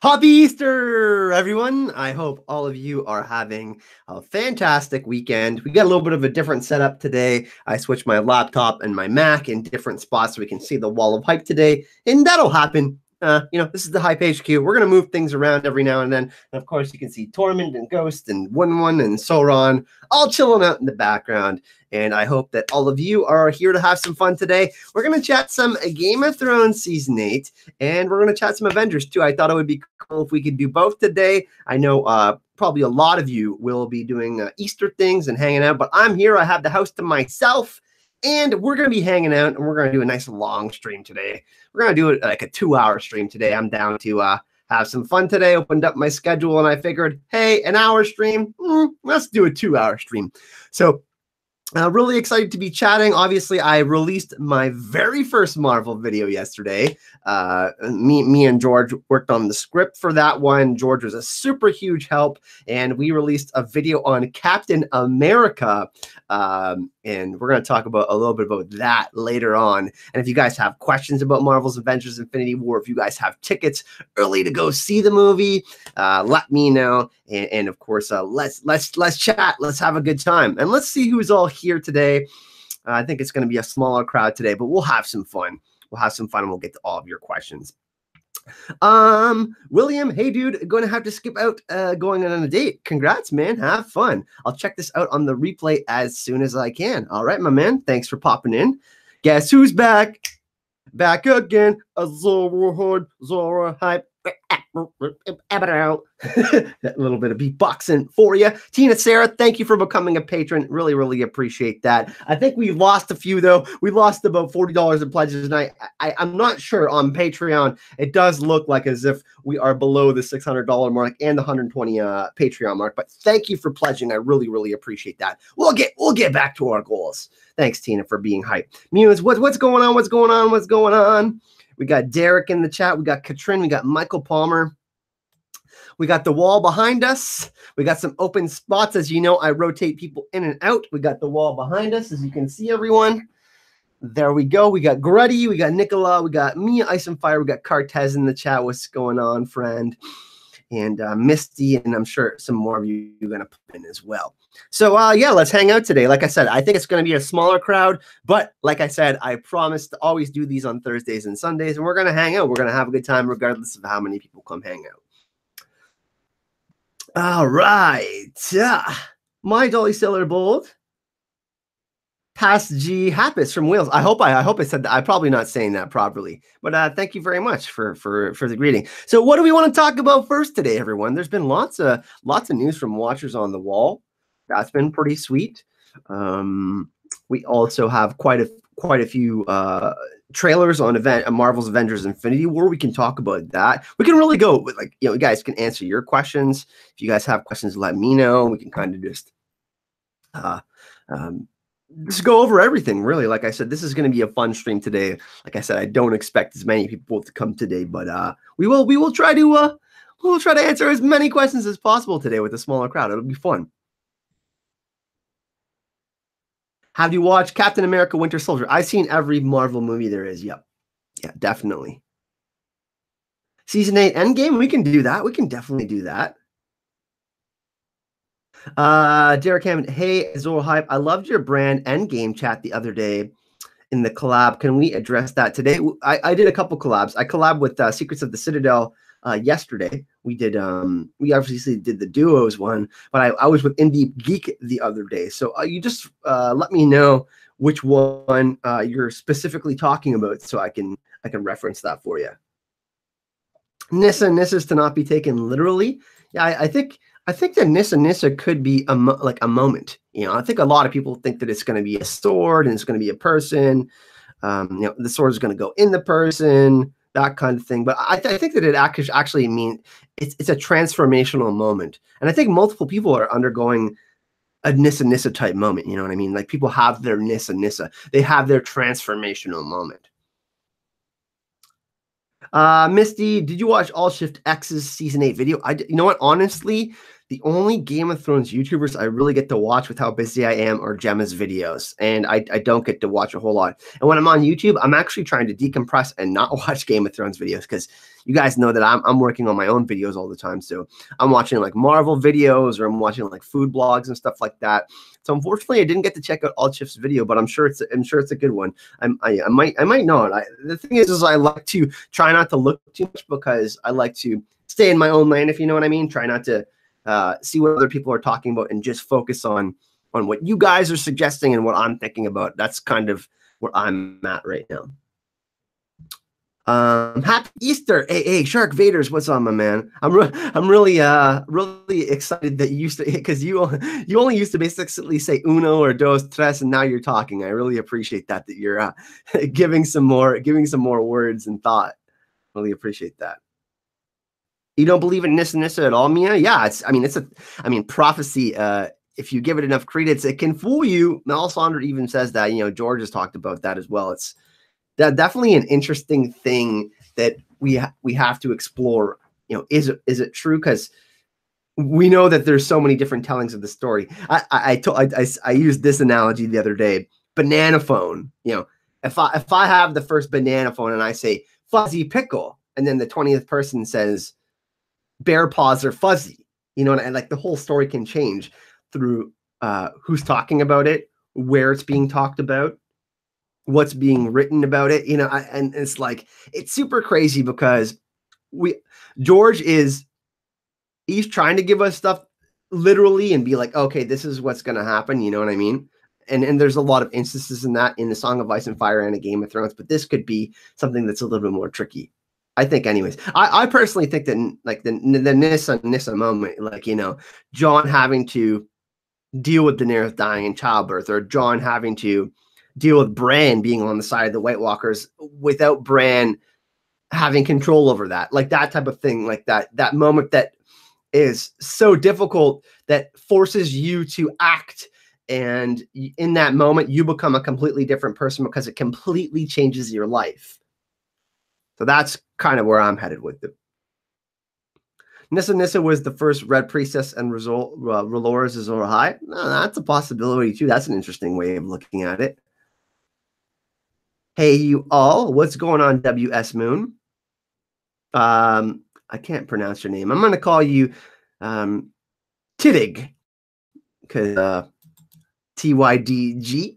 Happy Easter, everyone. I hope all of you are having a fantastic weekend. We got a little bit of a different setup today. I switched my laptop and my Mac in different spots so we can see the wall of hype today, and that'll happen. This is the Hype HQ. We're going to move things around every now and then. And of course, you can see Tormund and Ghost and One and Sauron all chilling out in the background. And I hope that all of you are here to have some fun today. We're going to chat some Game of Thrones Season 8, and we're going to chat some Avengers too. I thought it would be cool if we could do both today. I know probably a lot of you will be doing Easter things and hanging out, but I'm here. I have the house to myself. And we're going to be hanging out, and we're going to do a nice long stream today. We're going to do it like a 2-hour stream today. I'm down to have some fun today. Opened up my schedule, and I figured, hey, an hour stream, let's do a 2-hour stream. So really excited to be chatting. Obviously, I released my very first Marvel video yesterday. Me and George worked on the script for that one. George was a super huge help, and we released a video on Captain America. And we're going to talk about a little bit about that later on. And if you guys have questions about Marvel's Avengers Infinity War, if you guys have tickets early to go see the movie, let me know. And of course, let's chat. Let's have a good time. And let's see who's all here today. I think it's going to be a smaller crowd today, but we'll have some fun. We'll have some fun, and we'll get to all of your questions. William, hey dude, going to have to skip out going on a date. Congrats, man. Have fun. I'll check this out on the replay as soon as I can. All right, my man. Thanks for popping in. Guess who's back? Back again. A Zora hype. That little bit of beatboxing for you. Tina, Sarah, thank you for becoming a patron. Really, really appreciate that. I think we lost a few, though. We lost about $40 in pledges, and I'm not sure on Patreon. It does look like as if we are below the $600 mark and the 120 Patreon mark, but thank you for pledging. I really, really appreciate that. We'll get back to our goals. Thanks, Tina, for being hyped. Muse, what's going on? What's going on? What's going on? We got Derek in the chat. We got Katrin. We got Michael Palmer. We got the wall behind us. We got some open spots. As you know, I rotate people in and out. We got the wall behind us, as you can see, everyone. There we go. We got Gruddy. We got Nicola. We got Mia Ice and Fire. We got Cartez in the chat. What's going on, friend? And Misty, and I'm sure some more of you are going to pop in as well. So, yeah, let's hang out today. Like I said, I think it's going to be a smaller crowd, but like I said, I promise to always do these on Thursdays and Sundays, and we're going to hang out. We're going to have a good time regardless of how many people come hang out. All right. My Dolly Sailor Bold. Past G Happis from Wales. I hope I said that. I'm probably not saying that properly, but thank you very much for the greeting. So what do we want to talk about first today, everyone? There's been lots of news from Watchers on the Wall. That's been pretty sweet. We also have quite a few trailers on Marvel's Avengers Infinity War. We can talk about that. We can really go with, like, you guys can answer your questions. If you guys have questions, let me know. We can kind of just go over everything, really. Like I said, this is going to be a fun stream today. Like I said, I don't expect as many people to come today, but we will try to answer as many questions as possible today with a smaller crowd. It'll be fun. Have you watched Captain America: Winter Soldier? I've seen every Marvel movie there is. Yep. Yeah, definitely. Season 8 Endgame, we can do that. We can definitely do that. Derek Hammond, hey, Zoro Hype, I loved your brand Endgame chat the other day in the collab. Can we address that today? I did a couple collabs. I collabed with Secrets of the Citadel yesterday. We obviously did the duos one, but I was with Indie Geek the other day. So you just let me know which one you're specifically talking about, so I can reference that for you. Nissa's to not be taken literally. Yeah, I think that Nissa could be like a moment. I think a lot of people think that it's going to be a sword and it's going to be a person. The sword is going to go in the person, that kind of thing. But I think that it actually means it's a transformational moment. And I think multiple people are undergoing a Nissa type moment. You know what I mean? Like, people have their Nissa. They have their transformational moment. Misty, did you watch All Shift X's season 8 video? You know what? Honestly, The only Game of Thrones YouTubers I really get to watch with how busy I am are Gemma's videos, and I don't get to watch a whole lot. And when I'm on YouTube, I'm actually trying to decompress and not watch Game of Thrones videos because you guys know that I'm working on my own videos all the time. So I'm watching like Marvel videos or I'm watching like food blogs and stuff like that. So unfortunately, I didn't get to check out Alchif's video, but I'm sure it's a good one. I might not. The thing is I like to try not to look too much because I like to stay in my own lane, if you know what I mean. Try not to see what other people are talking about and just focus on what you guys are suggesting and what I'm thinking about. That's kind of where I'm at right now. Happy Easter. Hey, Shark Vaders, what's on, my man? I'm really excited that you used to, because you only used to basically say uno or dos tres, and now you're talking. I really appreciate that you're giving some more words and thought. Really appreciate that. You don't believe in Nissa at all, Mia? Yeah, prophecy. If you give it enough credence, it can fool you. Melisandre even says that. George has talked about that as well. It's definitely an interesting thing that we have to explore. Is it true? Because we know that there's so many different tellings of the story. I used this analogy the other day. Banana phone. If I have the first banana phone and I say fuzzy pickle, and then the 20th person says bear paws are fuzzy, and like the whole story can change through who's talking about it, where it's being talked about, what's being written about it, and it's like, it's super crazy because George he's trying to give us stuff literally and be like, okay, this is what's going to happen. You know what I mean? And there's a lot of instances in that in the Song of Ice and Fire and a Game of Thrones, but this could be something that's a little bit more tricky. I think anyways. I personally think that like the Nissa moment, like, Jon having to deal with Daenerys dying in childbirth, or Jon having to deal with Bran being on the side of the White Walkers without Bran having control over that, like that type of thing, like that moment that is so difficult that forces you to act. And in that moment, you become a completely different person because it completely changes your life. So that's kind of where I'm headed with it. Nissa was the first Red Priestess and R'hllor Azor Ahai. No, that's a possibility too. That's an interesting way of looking at it. Hey, you all, what's going on, WS Moon? I can't pronounce your name. I'm going to call you Tiddig, because TYDG.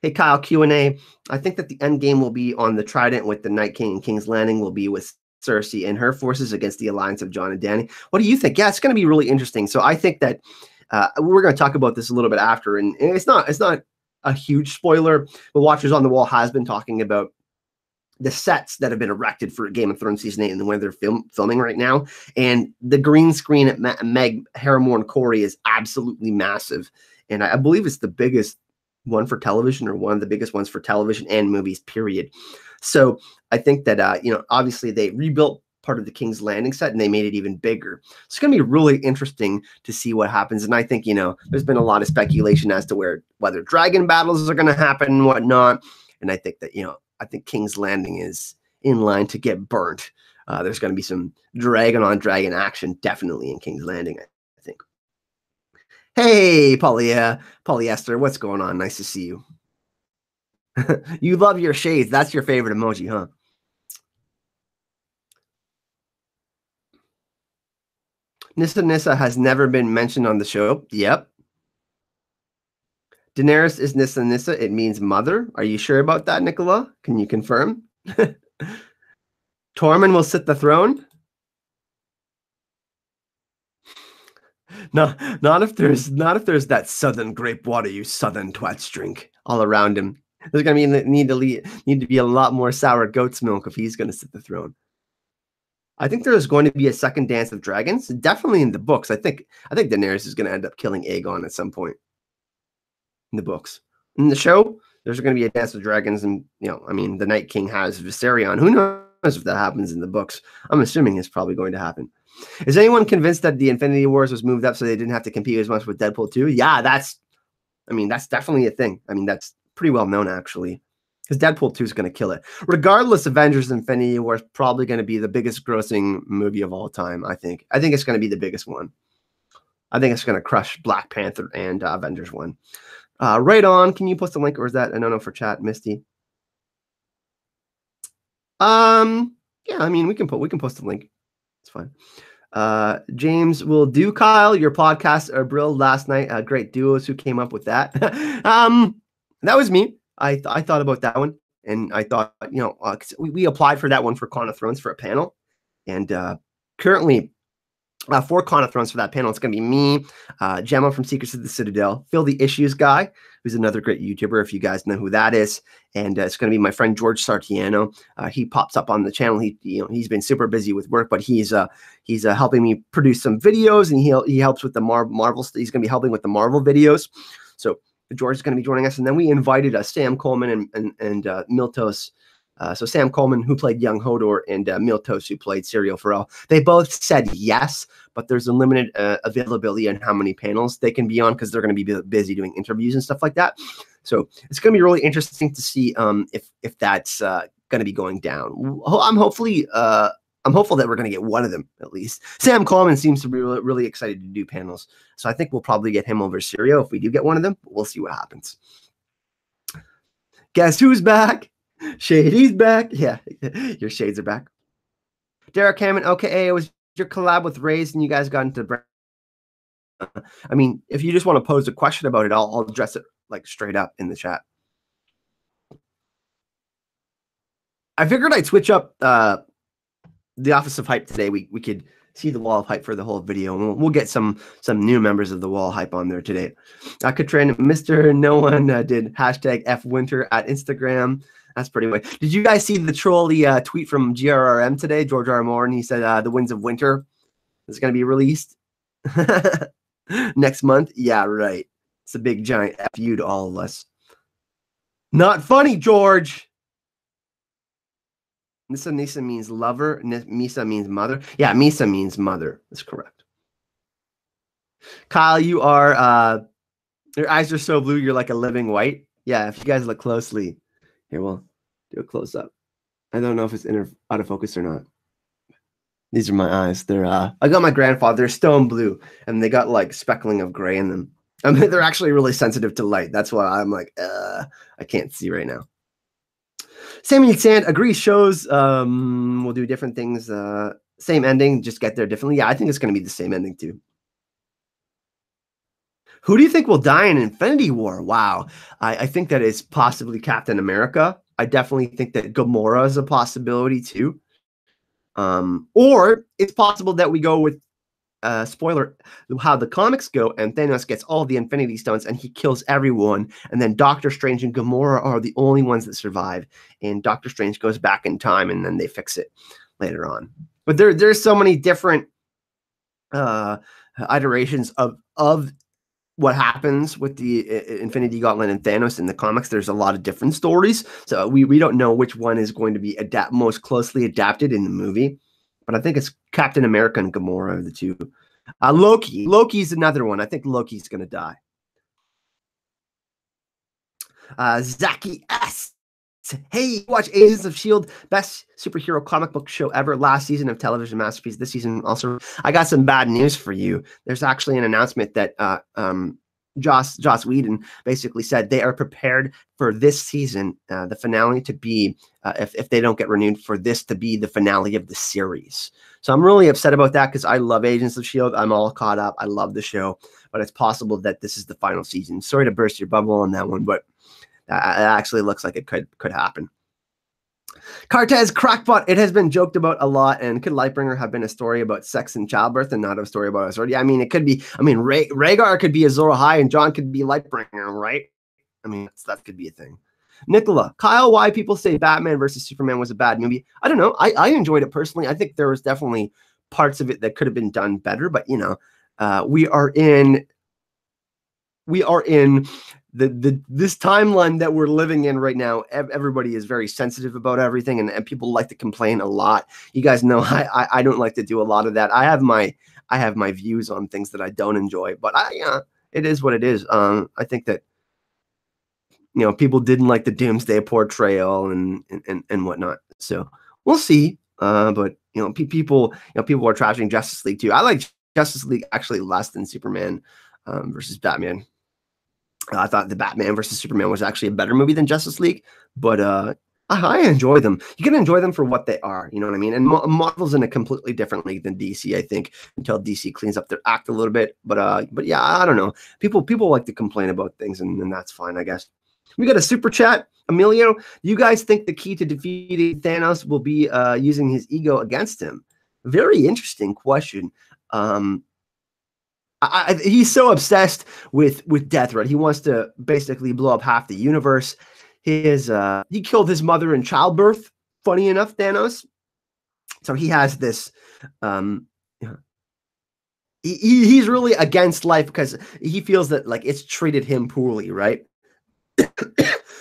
Hey, Kyle, Q&A. I think that the end game will be on the Trident with the Night King, and King's Landing will be with Cersei and her forces against the alliance of Jon and Dany. What do you think? Yeah, it's going to be really interesting. So I think that we're going to talk about this a little bit after, and it's not a huge spoiler, but Watchers on the Wall has been talking about the sets that have been erected for Game of Thrones Season 8 and the way they're filming right now. And the green screen at Meg Harrimore Corey is absolutely massive. And I believe it's the biggest one for television, or one of the biggest ones for television and movies, period. So I think that, obviously they rebuilt part of the King's Landing set and they made it even bigger. It's going to be really interesting to see what happens. And I think, there's been a lot of speculation as to whether dragon battles are going to happen and whatnot. And I think that, I think King's Landing is in line to get burnt. There's going to be some dragon on dragon action definitely in King's Landing, I think. Hey, Polyester, what's going on? Nice to see you. You love your shades. That's your favorite emoji, huh? Nissa has never been mentioned on the show. Yep. Daenerys is Nissa. It means mother. Are you sure about that, Nicola? Can you confirm? Tormund will sit the throne? No, not if there's that southern grape water you southern twats drink all around him. There's gonna be need to be a lot more sour goat's milk if he's gonna sit the throne. I think there's going to be a second Dance of Dragons, definitely in the books. I think Daenerys is going to end up killing Aegon at some point in the books. In the show, there's going to be a Dance of Dragons, and the Night King has Viserion. Who knows if that happens in the books? I'm assuming it's probably going to happen. Is anyone convinced that the Infinity Wars was moved up so they didn't have to compete as much with Deadpool 2? Yeah, that's definitely a thing. That's pretty well known, actually. Because Deadpool 2 is going to kill it. Regardless, Avengers Infinity War is probably going to be the biggest grossing movie of all time, I think. I think it's going to be the biggest one. I think it's going to crush Black Panther and Avengers 1. Right on. Can you post a link, or is that I don't know for chat, Misty? Yeah, I mean we can post a link. It's fine. James will do. Kyle, your podcast Brill last night. Great duos who came up with that. That was me. I thought about that one, and I thought, we applied for that one for Con of Thrones for a panel, and currently 4 Con of Thrones for that panel. It's going to be me, Gemma from Secrets of the Citadel, Phil the Issues guy, who's another great YouTuber, if you guys know who that is, and it's going to be my friend George Sartiano. He pops up on the channel. He's been super busy with work, but he's helping me produce some videos, and he helps with the Marvel. He's going to be helping with the Marvel videos. So George is going to be joining us, and then we invited Sam Coleman and Miltos. So Sam Coleman, who played young Hodor, and Miltos, who played Syrio Forel. They both said yes, but there's a limited availability on how many panels they can be on because they're going to be busy doing interviews and stuff like that. So it's going to be really interesting to see if that's going to be going down. I'm hopeful that we're going to get one of them at least. Sam Coleman seems to be really, really excited to do panels, so I think we'll probably get him over Syrio if we do get one of them. But we'll see what happens. Guess who's back? Shady's back. Yeah, your shades are back. Derek Hammond, okay, it was your collab with Rays, and you guys got into. I mean, if you just want to pose a question about it, I'll address it like straight up in the chat. I figured I'd switch up the Office of Hype today. We could see the Wall of Hype for the whole video, and we'll get some new members of the Wall of Hype on there today. Katrin, Mr. No One did hashtag #FWinter at Instagram. That's pretty weird. Did you guys see the trolly tweet from GRRM today, George R. R. Martin? He said The Winds of Winter is going to be released next month. Yeah, right. It's a big giant F you to all of us. Not funny, George. Nisa means lover. Misa means mother. Yeah, Misa means mother. That's correct. Kyle, you are, your eyes are so blue, you're like a living white. Yeah, if you guys look closely. Here, we'll do a close-up. I don't know if it's out of focus or not. These are my eyes. They're I got my grandfather. They're stone blue, and they got like speckling of gray in them. I mean, they're actually really sensitive to light. That's why I'm like, I can't see right now. Sammy Sand agrees. Shows will do different things. Same ending, just get there differently. Yeah, I think it's going to be the same ending too. Who do you think will die in Infinity War? Wow. I think that is possibly Captain America. I definitely think that Gamora is a possibility too. Or it's possible that we go with, spoiler, how the comics go, and Thanos gets all the Infinity Stones and he kills everyone. And then Doctor Strange and Gamora are the only ones that survive. And Doctor Strange goes back in time and then they fix it later on. But there's so many different iterations of what happens with the Infinity Gauntlet and Thanos in the comics. There's a lot of different stories, so we don't know which one is going to be most closely adapted in the movie. But I think it's Captain America and Gamora are the two. Loki's another one. I think Loki's going to die. Zaki S. Hey, watch Agents of S.H.I.E.L.D., best superhero comic book show ever. Last season of television masterpiece. This season also. I got some bad news for you. There's actually an announcement that Joss Whedon basically said they are prepared for this season, the finale, to be, if they don't get renewed, for this to be the finale of the series. So I'm really upset about that because I love Agents of S.H.I.E.L.D. I'm all caught up. I love the show, but it's possible that this is the final season. Sorry to burst your bubble on that one, but it actually looks like it could happen. Cartez Crackpot. It has been joked about a lot, and could Lightbringer have been a story about sex and childbirth and not a story about Azor? Yeah, I mean, it could be. I mean, Rhaegar could be Azor Ahai and Jon could be Lightbringer, right? I mean, that could be a thing. Nicola, Kyle, why people say Batman versus Superman was a bad movie? I don't know. I enjoyed it personally. I think there was definitely parts of it that could have been done better, but you know, we are in this timeline that we're living in right now. Everybody is very sensitive about everything, and people like to complain a lot. You guys know I don't like to do a lot of that. I have my views on things that I don't enjoy, but it is what it is. I think that, you know, people didn't like the Doomsday portrayal and whatnot. So we'll see. But you know, people are trashing Justice League too. I like Justice League actually less than Superman versus Batman. I thought the Batman versus Superman was actually a better movie than Justice League, but I enjoy them. You can enjoy them for what they are, you know what I mean? And Marvel's in a completely different league than DC, I think, until DC cleans up their act a little bit. But yeah, I don't know. People like to complain about things, and that's fine, I guess. We got a super chat. Emilio, you guys think the key to defeating Thanos will be using his ego against him? Very interesting question. He's so obsessed with death, right? He wants to basically blow up half the universe. He killed his mother in childbirth. Funny enough, Thanos. So he has this. He's really against life because he feels that like it's treated him poorly, right?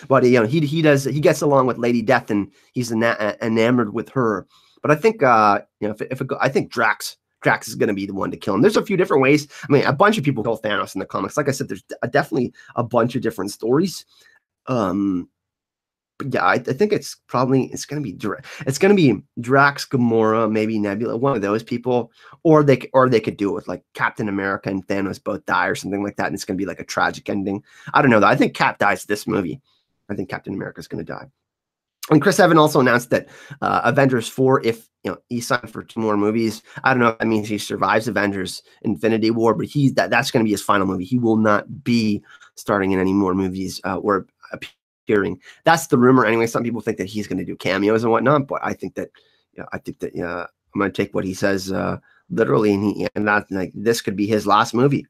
But he gets along with Lady Death and he's enamored with her. But I think I think Drax is going to be the one to kill him. There's a few different ways. I mean, a bunch of people kill Thanos in the comics. Like I said, there's definitely a bunch of different stories. But yeah, I think it's going to be Drax, Gamora, maybe Nebula, one of those people, or they could do it with like Captain America and Thanos both die or something like that, and it's going to be like a tragic ending. I don't know though. I think Cap dies this movie. I think Captain America is going to die. And Chris Evans also announced that Avengers 4, if he signed for 2 more movies, I don't know if that means he survives Avengers Infinity War, but that's going to be his final movie. He will not be starting in any more movies or appearing. That's the rumor anyway. Some people think that he's going to do cameos and whatnot, but I think that I'm going to take what he says literally, and that like this could be his last movie.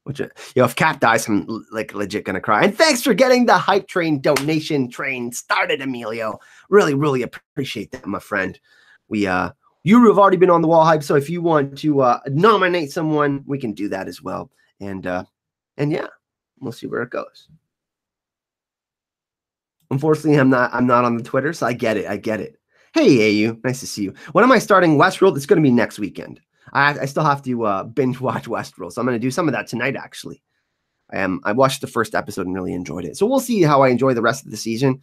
Which, if Cap dies, I'm like legit gonna cry. And thanks for getting the hype train donation train started, Emilio. Really, really appreciate that, my friend. You have already been on the wall hype, so if you want to nominate someone, we can do that as well. And yeah, we'll see where it goes. Unfortunately, I'm not on the Twitter, so I get it. Hey, AU, nice to see you. When am I starting Westworld? It's going to be next weekend. I still have to binge watch Westworld, so I'm going to do some of that tonight, actually. I watched the first episode and really enjoyed it. So we'll see how I enjoy the rest of the season.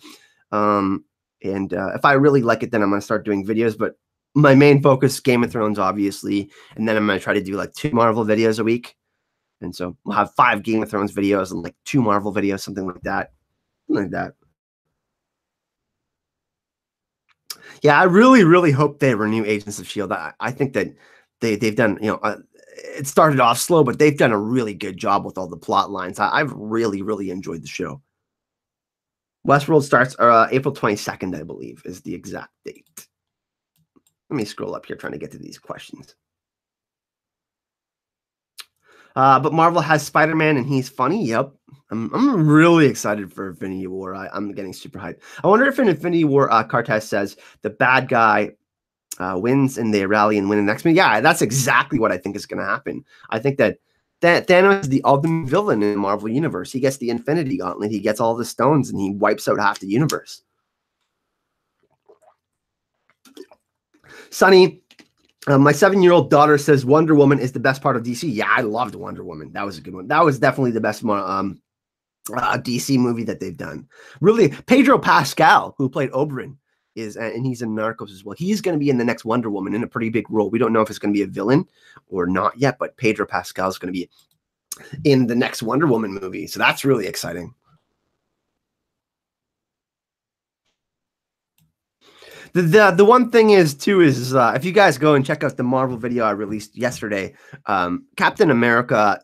And if I really like it, then I'm going to start doing videos. But my main focus, Game of Thrones, obviously. And then I'm going to try to do like 2 Marvel videos a week. And so we'll have 5 Game of Thrones videos and like 2 Marvel videos, something like that. Yeah, I really, really hope they renew Agents of S.H.I.E.L.D. I think that they've done, it started off slow, but they've done a really good job with all the plot lines. I've really, really enjoyed the show. Westworld starts April 22nd, I believe, is the exact date. Let me scroll up here trying to get to these questions. But Marvel has Spider-Man and he's funny. Yep. I'm really excited for Infinity War. I'm getting super hyped. I wonder if in Infinity War, Cortez says the bad guy wins and they rally and win the next movie. Yeah, that's exactly what I think is going to happen. I think that Thanos is the ultimate villain in the Marvel Universe. He gets the Infinity Gauntlet. He gets all the stones and he wipes out half the universe. Sonny, my 7-year-old daughter says Wonder Woman is the best part of DC. Yeah, I loved Wonder Woman. That was a good one. That was definitely the best DC movie that they've done. Really, Pedro Pascal, who played Oberyn, and he's in Narcos as well. He's going to be in the next Wonder Woman in a pretty big role. We don't know if it's going to be a villain or not yet, but Pedro Pascal is going to be in the next Wonder Woman movie. So that's really exciting. The one thing is if you guys go and check out the Marvel video I released yesterday, Captain America,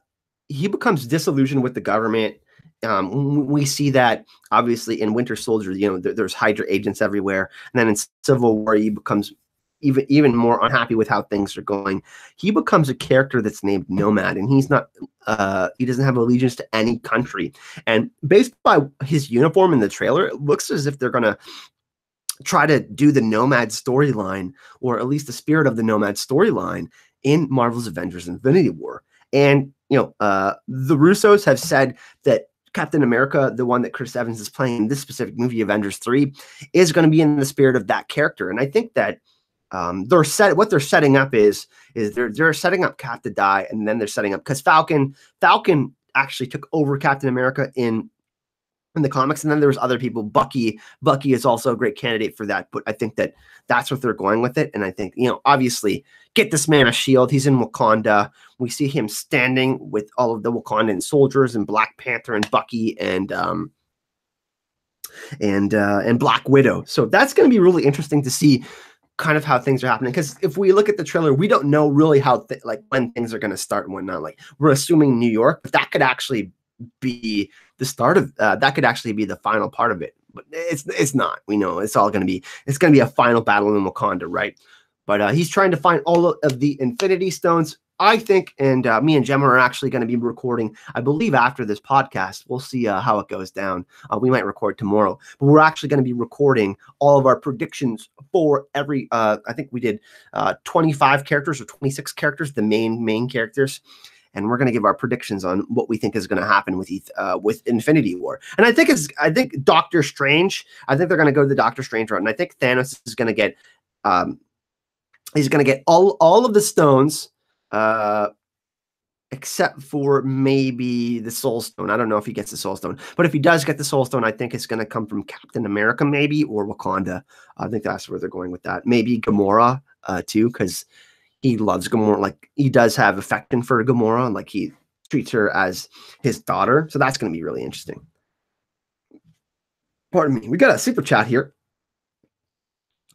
he becomes disillusioned with the government. We see that obviously in Winter Soldier, there's Hydra agents everywhere. And then in Civil War, he becomes even more unhappy with how things are going. He becomes a character that's named Nomad, and he's not, he doesn't have allegiance to any country. And based by his uniform in the trailer, it looks as if they're going to try to do the Nomad storyline, or at least the spirit of the Nomad storyline in Marvel's Avengers Infinity War. And, the Russos have said that Captain America, the one that Chris Evans is playing in this specific movie, Avengers 3, is going to be in the spirit of that character. And I think that what they're setting up is they're setting up Cap to die, and then they're setting up, because Falcon actually took over Captain America in in the comics. And then there's other people. Bucky is also a great candidate for that, but I think that that's what they're going with it. And I think, obviously get this man a shield. He's in Wakanda. We see him standing with all of the Wakandan soldiers and Black Panther and Bucky and Black Widow. So that's going to be really interesting to see kind of how things are happening, because if we look at the trailer, we don't know really how when things are going to start and whatnot. Like, we're assuming New York, but that could actually be the start of that could actually be the final part of it, but it's not. We know it's going to be a final battle in Wakanda, right? But he's trying to find all of the Infinity Stones, I think, and me and Gemma are actually going to be recording, I believe, after this podcast. We'll see how it goes down. We might record tomorrow, but we're actually going to be recording all of our predictions for every, I think we did 25 characters or 26 characters, the main characters. And we're going to give our predictions on what we think is going to happen with Infinity War. And I think Doctor Strange, I think they're going to go to the Doctor Strange route. And I think Thanos is going to get, he's going to get all of the stones, except for maybe the Soul Stone. I don't know if he gets the Soul Stone, but if he does get the Soul Stone, I think it's going to come from Captain America, maybe, or Wakanda. I think that's where they're going with that. Maybe Gamora, too, because he loves Gamora. Like, he does have affection for Gamora, and like he treats her as his daughter. So that's going to be really interesting. Pardon me. We got a super chat here.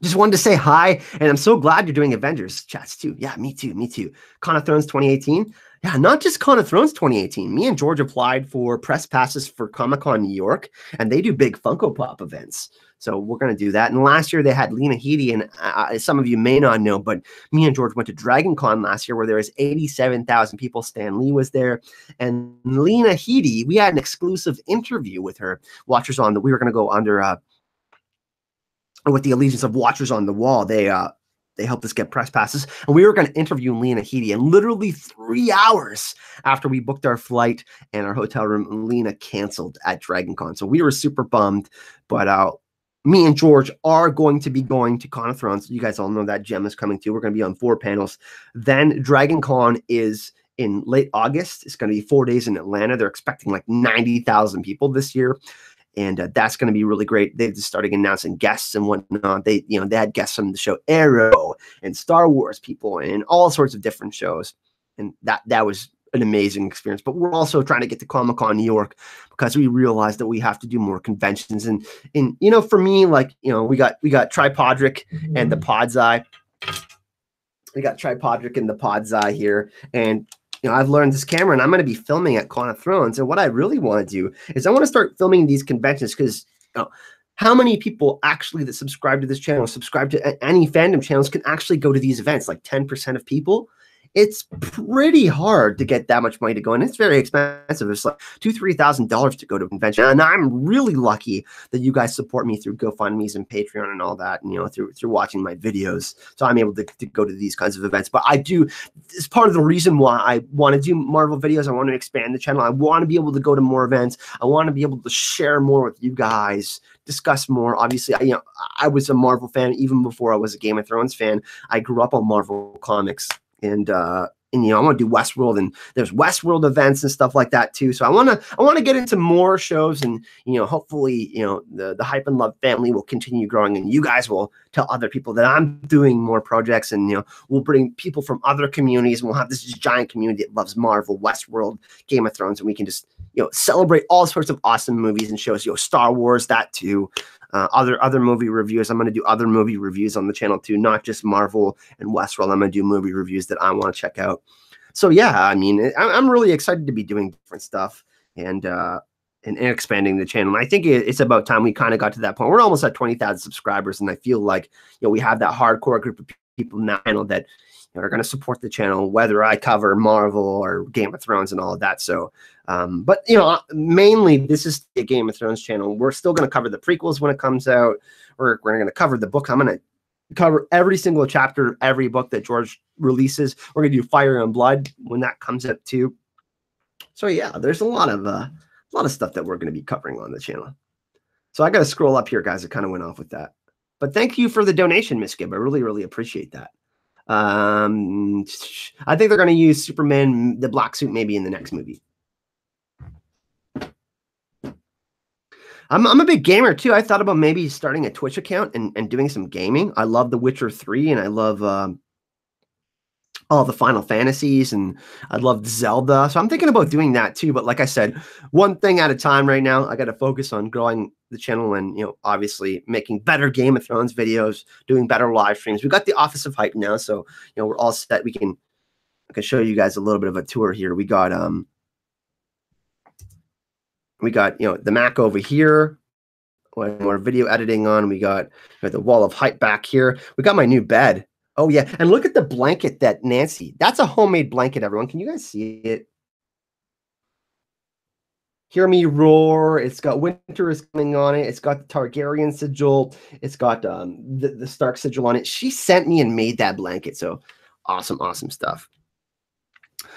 Just wanted to say hi, and I'm so glad you're doing Avengers chats too. Yeah, me too. Con of Thrones 2018. Yeah, not just Con of Thrones 2018. Me and George applied for press passes for Comic-Con New York, and they do big Funko Pop events. So we're going to do that. And last year they had Lena Headey, and some of you may not know, but me and George went to Dragon Con last year, where there was 87,000 people. Stan Lee was there. And Lena Headey, we had an exclusive interview with her. Watchers on we were going to go under with the allegiance of Watchers on the Wall. They helped us get press passes, and we were going to interview Lena Headey. And literally 3 hours after we booked our flight and our hotel room, Lena canceled at Dragon Con. So we were super bummed, but me and George are going to be going to Con of Thrones. You guys all know that Gem is coming too. We're going to be on 4 panels. Then Dragon Con is in late August. It's going to be 4 days in Atlanta. They're expecting like 90,000 people this year. And that's going to be really great. They're just starting announcing guests and whatnot. They had guests from the show Arrow and Star Wars people and all sorts of different shows. And that was an amazing experience. But we're also trying to get to Comic-Con New York, because we realized that we have to do more conventions. And for me, like, we got Tripodric and the Pod's Eye. We got Tripodric and the Pod's Eye here. And I've learned this camera, and I'm going to be filming at Con of Thrones. And what I really want to do is I want to start filming these conventions, because how many people actually that subscribe to this channel, subscribe to any fandom channels, can actually go to these events? Like 10% of people. It's pretty hard to get that much money to go, and it's very expensive. It's like $2,000-$3,000 to go to a convention, and I'm really lucky that you guys support me through GoFundMe's and Patreon and all that, and through watching my videos. So I'm able to go to these kinds of events. But I do. It's part of the reason why I want to do Marvel videos. I want to expand the channel. I want to be able to go to more events. I want to be able to share more with you guys, discuss more. Obviously, I was a Marvel fan even before I was a Game of Thrones fan. I grew up on Marvel comics. And I want to do Westworld, and there's Westworld events and stuff like that too. So I want to get into more shows, and hopefully the Hype and Love family will continue growing, and you guys will tell other people that I'm doing more projects, and we'll bring people from other communities, and we'll have this giant community that loves Marvel, Westworld, Game of Thrones, and we can just celebrate all sorts of awesome movies and shows. Star Wars, that too. Other movie reviews. I'm going to do other movie reviews on the channel too, not just Marvel and Westworld. I'm going to do movie reviews that I want to check out. So yeah, I mean, I'm really excited to be doing different stuff and expanding the channel. And I think it's about time we kind of got to that point. We're almost at 20,000 subscribers, and I feel like we have that hardcore group of people now that are going to support the channel, whether I cover Marvel or Game of Thrones and all of that. So, but mainly this is a Game of Thrones channel. We're still going to cover the prequels when it comes out. We're going to cover the book. I'm going to cover every single chapter, every book that George releases. We're going to do Fire and Blood when that comes out too. So yeah, there's a lot of stuff that we're going to be covering on the channel. So I got to scroll up here, guys. I kind of went off with that, but thank you for the donation, Miss Gibb. I really, really appreciate that. I think they're going to use Superman, the black suit, maybe in the next movie. I'm a big gamer too. I thought about maybe starting a Twitch account and doing some gaming. I love The Witcher 3 and I love all the Final Fantasies and I love Zelda. So I'm thinking about doing that too. But like I said, one thing at a time right now. I got to focus on growing the channel and, obviously making better Game of Thrones videos, doing better live streams. We got the Office of Hype now. So, we're all set. I can show you guys a little bit of a tour here. We got, the Mac over here. More video editing on. We got the wall of hype back here. We got my new bed. Oh yeah, and look at the blanket that Nancy. That's a homemade blanket, everyone. Can you guys see it? Hear me roar. It's got winter is coming on it. It's got the Targaryen sigil. It's got the Stark sigil on it. She sent me and made that blanket. So awesome, awesome stuff.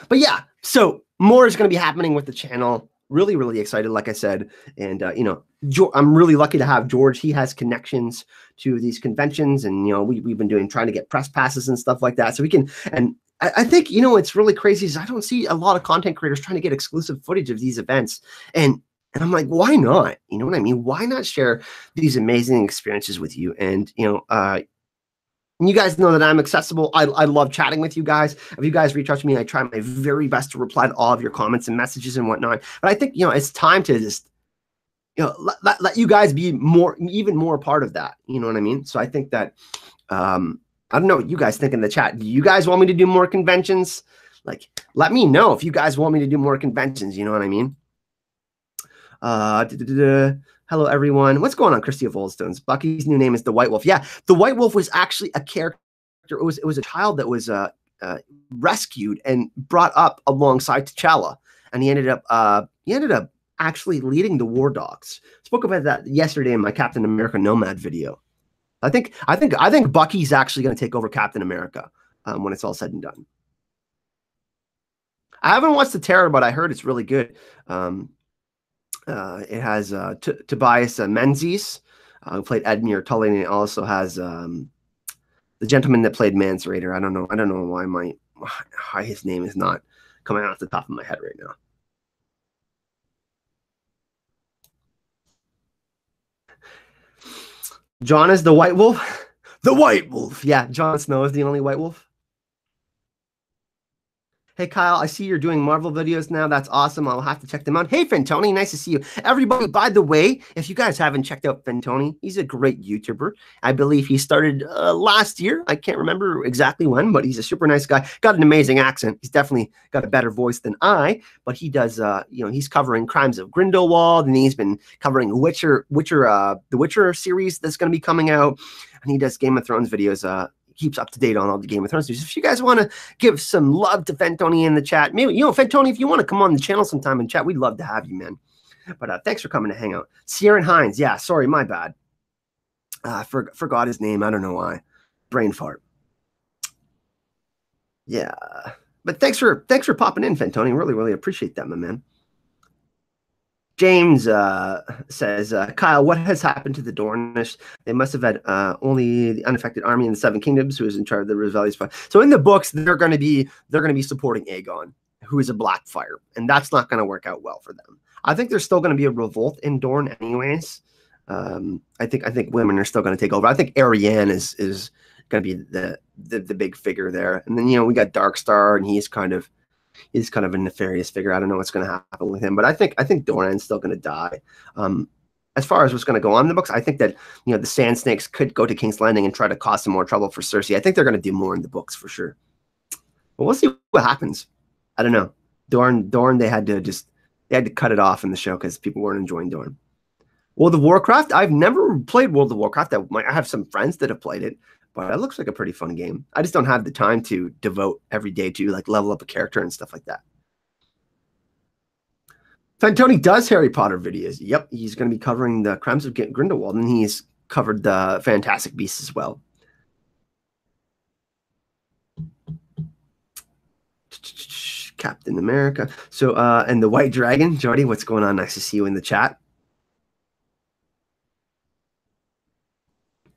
But yeah, so more is going to be happening with the channel. Really, really excited, like I said. And, I'm really lucky to have George. He has connections to these conventions. And, we've been trying to get press passes and stuff like that. So we can, and I think, it's really crazy is I don't see a lot of content creators trying to get exclusive footage of these events. And I'm like, why not? You know what I mean? Why not share these amazing experiences with you? And, you guys know that I'm accessible. I love chatting with you guys. If you guys reach out to me, I try my very best to reply to all of your comments and messages and whatnot. But I think, it's time to just, let you guys be even more part of that. You know what I mean? So I think that, I don't know what you guys think in the chat. Do you guys want me to do more conventions? Like, let me know if you guys want me to do more conventions. You know what I mean? Hello, everyone. What's going on, Christy of Oldstones? Bucky's new name is the White Wolf. Yeah, the White Wolf was actually a character. It was a child that was rescued and brought up alongside T'Challa, and he ended up actually leading the War Dogs. Spoke about that yesterday in my Captain America Nomad video. I think Bucky's actually going to take over Captain America when it's all said and done. I haven't watched The Terror, but I heard it's really good. It has Tobias Menzies, who played Edmure Tully, and it also has the gentleman that played Mance Rayder. I don't know why his name is not coming off the top of my head right now. Jon is the White Wolf. The White Wolf. Yeah, Jon Snow is the only White Wolf. Hey, Kyle, I see you're doing Marvel videos now. That's awesome. I'll have to check them out. Hey, Fentoni, nice to see you. Everybody, by the way, if you guys haven't checked out Fentoni, he's a great YouTuber. I believe he started last year. I can't remember exactly when, but he's a super nice guy. Got an amazing accent. He's definitely got a better voice than I, but he does, he's covering Crimes of Grindelwald, and he's been covering the Witcher series that's going to be coming out, and he does Game of Thrones videos. Keeps up to date on all the Game of Thrones news. If you guys want to give some love to Fentoni in the chat, maybe, Fentoni, if you want to come on the channel sometime and chat, we'd love to have you, man. But thanks for coming to hang out. Sierra Hines, yeah, sorry, my bad. Forgot his name. I don't know why. Brain fart. Yeah, but thanks for popping in, Fentoni. Really, really appreciate that, my man. James says, Kyle, what has happened to the Dornish? They must have had only the unaffected army in the Seven Kingdoms who is in charge of the rebellious fire. So in the books, they're going to be supporting Aegon, who is a Blackfire, and that's not going to work out well for them. I think there's still going to be a revolt in Dorne, anyways. I think women are still going to take over. I think Arianne is going to be the big figure there, and then we got Darkstar, and he's kind of a nefarious figure. I don't know what's going to happen with him, but I think Doran's still going to die. As far as what's going to go on in the books, I think that the Sand Snakes could go to King's Landing and try to cause some more trouble for Cersei. I think they're going to do more in the books for sure. But we'll see what happens. I don't know. Dorne, they had to cut it off in the show because people weren't enjoying Dorne. World of Warcraft. I've never played World of Warcraft. I have some friends that have played it. But it looks like a pretty fun game. I just don't have the time to devote every day to level up a character and stuff like that. Fentoni does Harry Potter videos. Yep, he's going to be covering the Crimes of Grindelwald, and he's covered the Fantastic Beasts as well. Captain America. So, and the White Dragon. Jordy, what's going on? Nice to see you in the chat.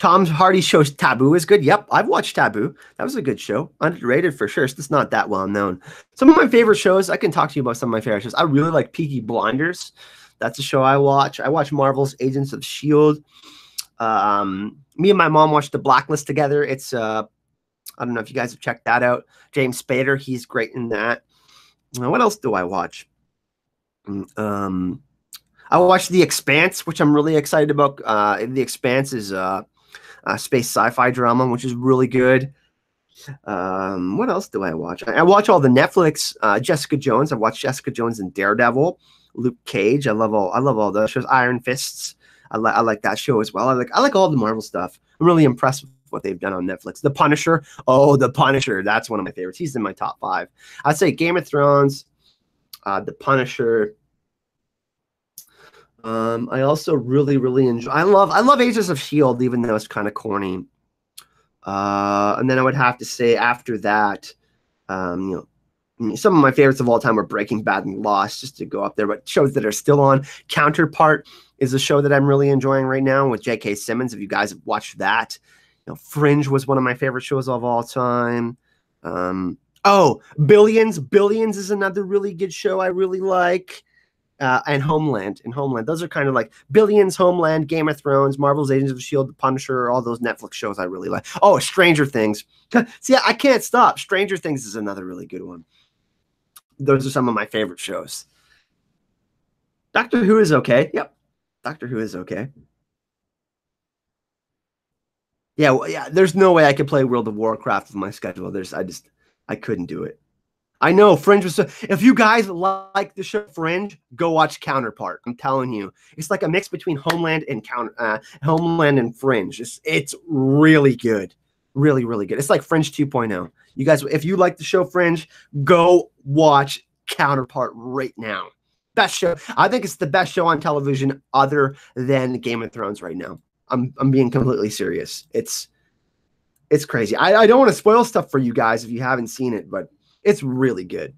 Tom Hardy's show Taboo is good. Yep, I've watched Taboo. That was a good show. Underrated for sure. It's just not that well known. Some of my favorite shows, I can talk to you about some of my favorite shows. I really like Peaky Blinders. That's a show I watch. I watch Marvel's Agents of S.H.I.E.L.D. Me and my mom watched The Blacklist together. It's I don't know if you guys have checked that out. James Spader, he's great in that. What else do I watch? I watched The Expanse, which I'm really excited about. The Expanse is a space sci-fi drama, which is really good. What else do I watch? I watch all the Netflix. Jessica Jones. I watched Jessica Jones and Daredevil. Luke Cage. I love all those shows. Iron Fists. I like that show as well. I like all the Marvel stuff. I'm really impressed with what they've done on Netflix. The Punisher. Oh, The Punisher. That's one of my favorites. He's in my top 5. I'd say Game of Thrones, The Punisher. I also really enjoy. I love Agents of S.H.I.E.L.D., even though it's kind of corny. And then I would have to say after that, some of my favorites of all time are Breaking Bad and Lost, just to go up there. But shows that are still on. Counterpart is a show that I'm really enjoying right now with J.K. Simmons. If you guys have watched that, Fringe was one of my favorite shows of all time. Billions. Billions is another really good show I really like. And Homeland. Those are kind of like Billions, Homeland, Game of Thrones, Marvel's Agents of S.H.I.E.L.D., The Punisher, all those Netflix shows I really like. Oh, Stranger Things. See, I can't stop. Stranger Things is another really good one. Those are some of my favorite shows. Doctor Who is okay. Yep. Doctor Who is okay. Yeah, well, yeah. There's no way I could play World of Warcraft with my schedule. I couldn't do it. I know Fringe was. If you guys like the show Fringe, go watch Counterpart. I'm telling you, it's like a mix between Homeland and Homeland and Fringe. It's really good, really good. It's like Fringe 2.0. You guys, if you like the show Fringe, go watch Counterpart right now. Best show. I think it's the best show on television other than Game of Thrones right now. I'm being completely serious. It's crazy. I don't want to spoil stuff for you guys if you haven't seen it, but it's really good.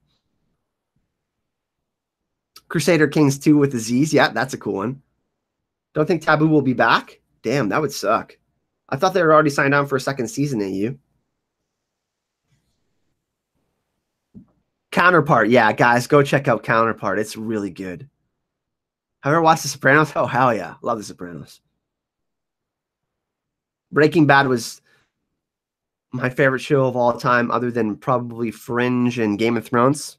Crusader Kings 2 with Aziz. Yeah, that's a cool one. Don't think Taboo will be back? Damn, that would suck. I thought they were already signed on for a second season, AU. Counterpart. Yeah, guys, go check out Counterpart. It's really good. Have you ever watched The Sopranos? Oh, hell yeah. Love The Sopranos. Breaking Bad was my favorite show of all time, other than probably Fringe and Game of Thrones.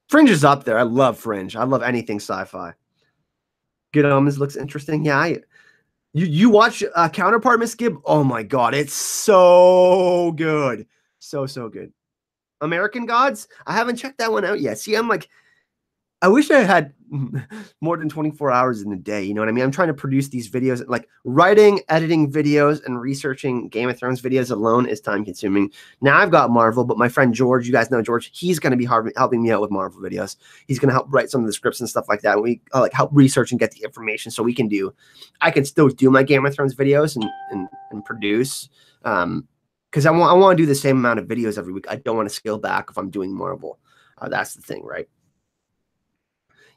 Fringe is up there. I love Fringe. I love anything sci-fi. Good Omens looks interesting. Yeah, you watch Counterpart, Miss Gibb? Oh my God, it's so good. So good. American Gods? I haven't checked that one out yet. See, I'm like, I wish I had more than 24 hours in a day. You know what I mean? I'm trying to produce these videos. Like writing, editing videos, and researching Game of Thrones videos alone is time consuming. Now I've got Marvel, but my friend George, you guys know George, he's going to be helping me out with Marvel videos. He's going to help write some of the scripts and stuff like that. We like help research and get the information so I can still do my Game of Thrones videos and produce. Because I want to do the same amount of videos every week. I don't want to scale back if I'm doing Marvel. That's the thing, right?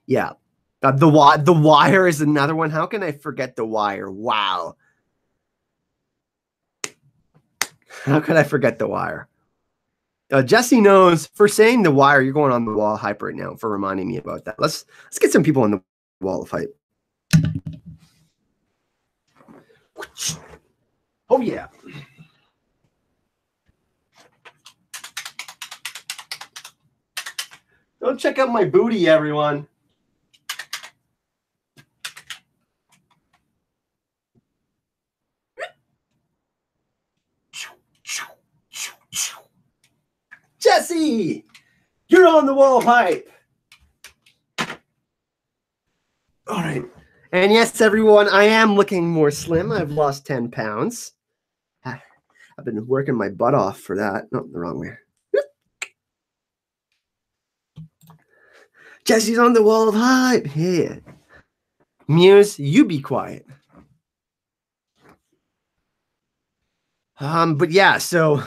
Yeah. The Wire is another one. How can I forget The Wire? Wow. How could I forget The Wire? Jesse knows for saying The Wire, you're going on the wall of hype right now for reminding me about that. Let's get some people on the wall of hype. Oh yeah. Go check out my booty, everyone. Jesse, you're on the wall of hype. All right. And yes, everyone, I am looking more slim. I've lost 10 pounds. I've been working my butt off for that. No, the wrong way. Jesse's on the wall of hype. Yeah. Muse, you be quiet. But yeah, so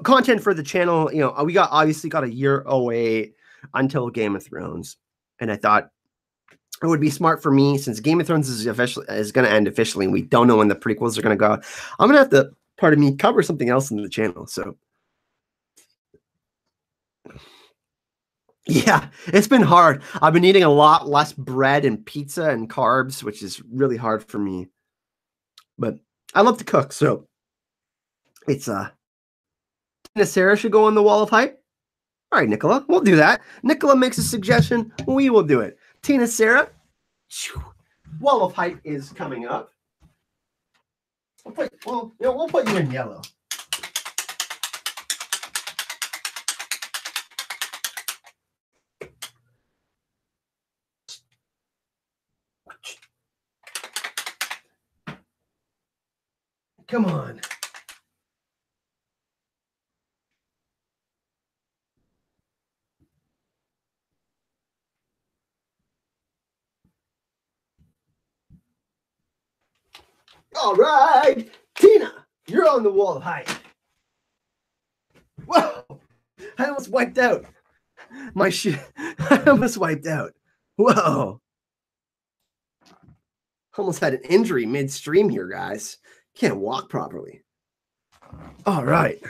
content for the channel, we obviously got a year away until Game of Thrones. And I thought it would be smart for me, since Game of Thrones is going to end officially and we don't know when the prequels are going to go. I'm going to have to, pardon me, cover something else in the channel. So Yeah, it's been hard. I've been eating a lot less bread and pizza and carbs, which is really hard for me. But I love to cook, so it's Tina Sarah should go on the wall of hype. All right, Nicola, we'll do that. Nicola makes a suggestion, we will do it. Tina Sarah, wall of hype is coming up. We'll put you in yellow. Come on. All right, Tina, you're on the wall of hype. Whoa, I almost wiped out. My shit, I almost wiped out. Whoa. Almost had an injury midstream here, guys. Can't walk properly. All right.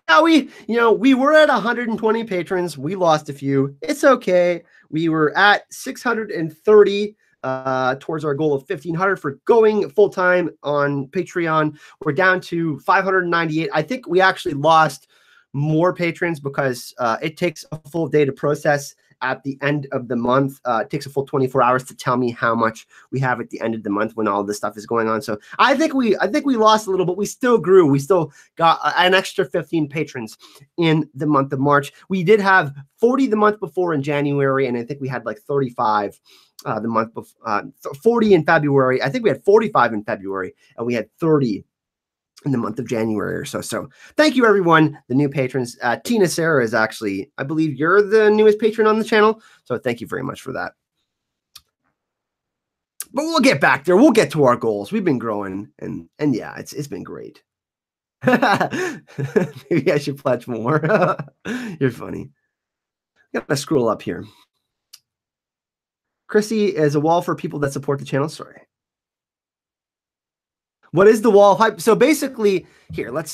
Now we were at 120 patrons. We lost a few. It's okay. We were at 630 towards our goal of 1,500 for going full time on Patreon. We're down to 598. I think we actually lost more patrons because it takes a full day to process at the end of the month. It takes a full 24 hours to tell me how much we have at the end of the month when all this stuff is going on. So I think we lost a little, but we still grew. We still got an extra 15 patrons in the month of March. We did have 40 the month before in January, and I think we had like 35 the month before, 40 in February. I think we had 45 in February, and we had 30 in the month of January or so. So thank you, everyone, the new patrons. Tina Sarah is actually, I believe you're the newest patron on the channel. So thank you very much for that. But we'll get back there. We'll get to our goals. We've been growing, and yeah, it's been great. Maybe I should pledge more. You're funny. Gotta scroll up here. Chrissy is a wall for people that support the channel. Sorry. What is the wall of hype? So basically, here, let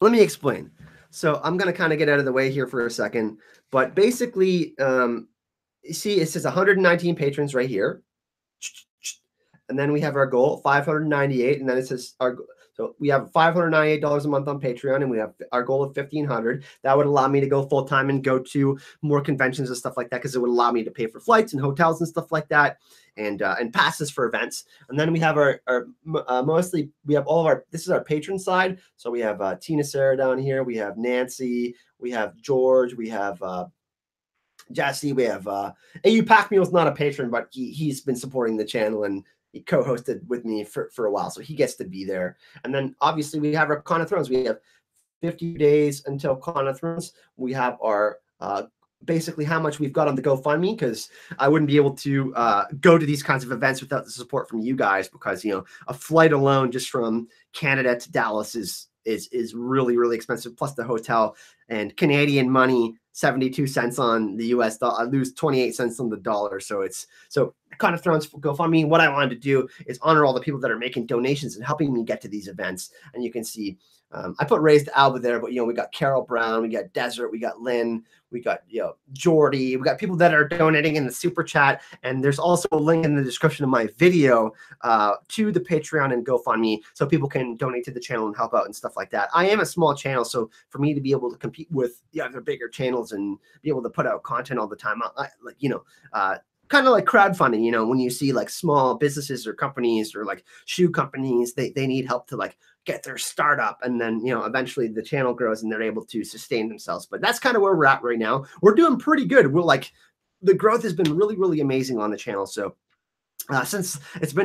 me explain. So I'm going to kind of get out of the way here for a second. But basically, you see, it says 119 patrons right here. And then we have our goal, 598. And then it says so we have $598 a month on Patreon, and we have our goal of 1,500. That would allow me to go full time and go to more conventions and stuff like that, because it would allow me to pay for flights and hotels and stuff like that, and passes for events. And then we have our mostly we have all of our. This is our patron side. So we have Tina Sarah down here. We have Nancy. We have George. We have Jesse. We have AU Pac Mule's not a patron, but he's been supporting the channel, and he co-hosted with me for a while, so he gets to be there. And then obviously we have our Con of Thrones. We have 50 days until Con of Thrones. We have our basically how much we've got on the GoFundMe, because I wouldn't be able to go to these kinds of events without the support from you guys, because a flight alone just from Canada to Dallas is really, really expensive, plus the hotel, and Canadian money, 72 cents on the US dollar. I lose 28 cents on the dollar. So Con of Thrones GoFundMe. What I wanted to do is honor all the people that are making donations and helping me get to these events. And you can see I put Raised Alba there, but we got Carol Brown, we got Desert, we got Lynn, we got Jordy, we got people that are donating in the super chat, and there's also a link in the description of my video to the Patreon and GoFundMe, so people can donate to the channel and help out and stuff like that. I am a small channel, so for me to be able to compete with the other bigger channels and be able to put out content all the time, kind of like crowdfunding, when you see like small businesses or companies or like shoe companies, they need help to like get their startup, and then eventually the channel grows and they're able to sustain themselves. But that's kind of where we're at right now. We're doing pretty good. We're like, the growth has been really, really amazing on the channel. So since it